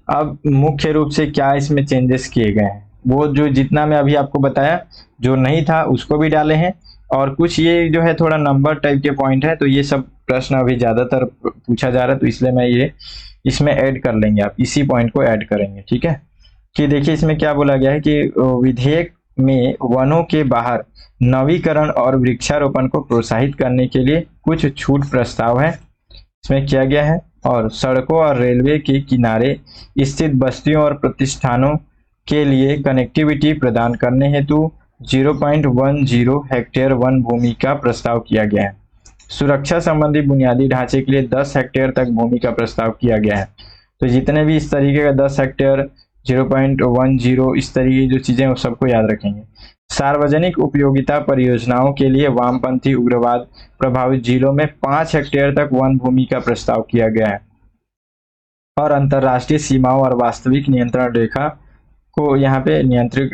अब मुख्य रूप से क्या इसमें चेंजेस किए गए हैं, वो जो जितना मैं अभी आपको बताया जो नहीं था उसको भी डाले हैं, और कुछ ये जो है थोड़ा नंबर टाइप के पॉइंट है, तो ये सब प्रश्न अभी ज्यादातर पूछा जा रहा है, तो इसलिए मैं ये इसमें ऐड कर लेंगे, आप इसी पॉइंट को ऐड करेंगे, ठीक है। कि देखिए इसमें क्या बोला गया है कि विधेयक में वनों के बाहर नवीकरण और वृक्षारोपण को प्रोत्साहित करने के लिए कुछ छूट प्रस्ताव है इसमें किया गया है, और सड़कों और रेलवे के किनारे स्थित बस्तियों और प्रतिष्ठानों के लिए कनेक्टिविटी प्रदान करने हेतु 0.10 हेक्टेयर वन भूमि का प्रस्ताव किया गया है। सुरक्षा संबंधी बुनियादी ढांचे के लिए 10 हेक्टेयर तक भूमि का प्रस्ताव किया गया है। तो जितने भी इस तरीके का 10 हेक्टेयर 0.10 इस तरीके की जो चीजें वो सबको याद रखेंगे। सार्वजनिक उपयोगिता परियोजनाओं के लिए वामपंथी उग्रवाद प्रभावित जिलों में 5 हेक्टेयर तक वन भूमि का प्रस्ताव किया गया है, और अंतर्राष्ट्रीय सीमाओं और वास्तविक नियंत्रण रेखा को यहाँ पे नियंत्रित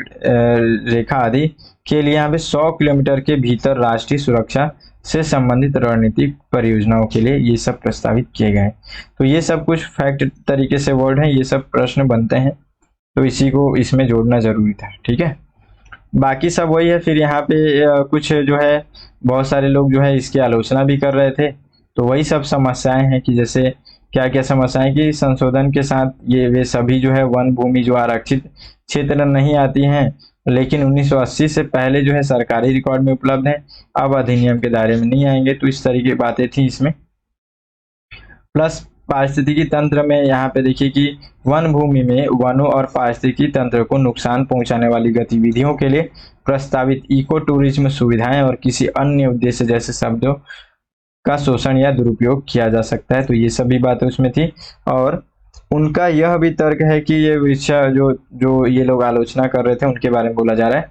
रेखा आदि के लिए यहाँ पे 100 किलोमीटर के भीतर राष्ट्रीय सुरक्षा से संबंधित रणनीतिक परियोजनाओं के लिए ये सब प्रस्तावित किए गए हैं। तो ये सब कुछ फैक्ट तरीके से वर्ड हैं, ये सब प्रश्न बनते हैं, तो इसी को इसमें जोड़ना जरूरी था। ठीक है, बाकी सब वही है। फिर यहाँ पे कुछ जो है बहुत सारे लोग जो है इसकी आलोचना भी कर रहे थे। तो वही सब समस्याएं हैं कि जैसे क्या क्या समस्याएं कि संशोधन के साथ ये वे सभी जो है वन भूमि जो आरक्षित क्षेत्र नहीं आती हैं, लेकिन 1980 से पहले जो है सरकारी रिकॉर्ड में उपलब्ध है, अब अधिनियम के दायरे में नहीं आएंगे। तो इस तरीके की बातें थी इसमें। प्लस पारिस्थितिकी तंत्र में यहाँ पे देखिए कि वन भूमि में वनों और पारिस्थितिकी तंत्र को नुकसान पहुंचाने वाली गतिविधियों के लिए प्रस्तावित इको टूरिज्म सुविधाएं और किसी अन्य उद्देश्य जैसे शब्दों का शोषण या दुरुपयोग किया जा सकता है। तो ये सभी बातें उसमें थी। और उनका यह भी तर्क है कि ये वृक्षा जो जो ये लोग आलोचना कर रहे थे उनके बारे में बोला जा रहा है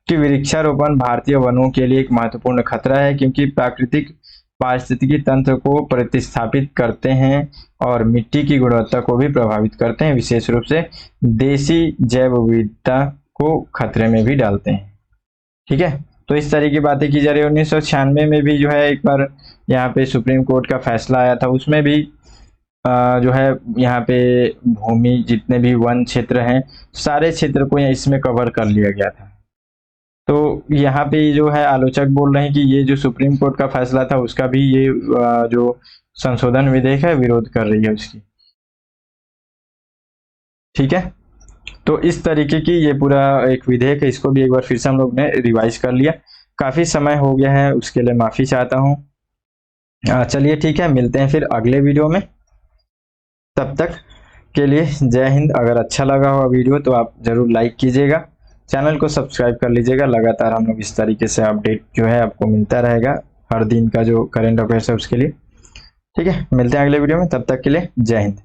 कि वृक्षारोपण भारतीय वनों के लिए एक महत्वपूर्ण खतरा है, क्योंकि प्राकृतिक पारिस्थितिकी तंत्र को प्रतिस्थापित करते हैं और मिट्टी की गुणवत्ता को भी प्रभावित करते हैं, विशेष रूप से देशी जैव विविधता को खतरे में भी डालते हैं। ठीक है, तो इस तरह की बातें की जा रही है। 1996 में भी जो है एक बार यहाँ पे सुप्रीम कोर्ट का फैसला आया था, उसमें भी जो है यहाँ पे भूमि जितने भी वन क्षेत्र हैं सारे क्षेत्र को इसमें कवर कर लिया गया था। तो यहाँ पे जो है आलोचक बोल रहे हैं कि ये जो सुप्रीम कोर्ट का फैसला था उसका भी ये जो संशोधन विधेयक है विरोध कर रही है उसकी। ठीक है, तो इस तरीके की ये पूरा एक विधेयक है, इसको भी एक बार फिर से हम लोग ने रिवाइज कर लिया। काफी समय हो गया है, उसके लिए माफी चाहता हूँ। चलिए ठीक है, मिलते हैं फिर अगले वीडियो में। तब तक के लिए जय हिंद। अगर अच्छा लगा हुआ वीडियो तो आप जरूर लाइक कीजिएगा, चैनल को सब्सक्राइब कर लीजिएगा। लगातार हम लोग इस तरीके से अपडेट जो है आपको मिलता रहेगा, हर दिन का जो करंट अफेयर्स है उसके लिए। ठीक है, मिलते हैं अगले वीडियो में, तब तक के लिए जय हिंद।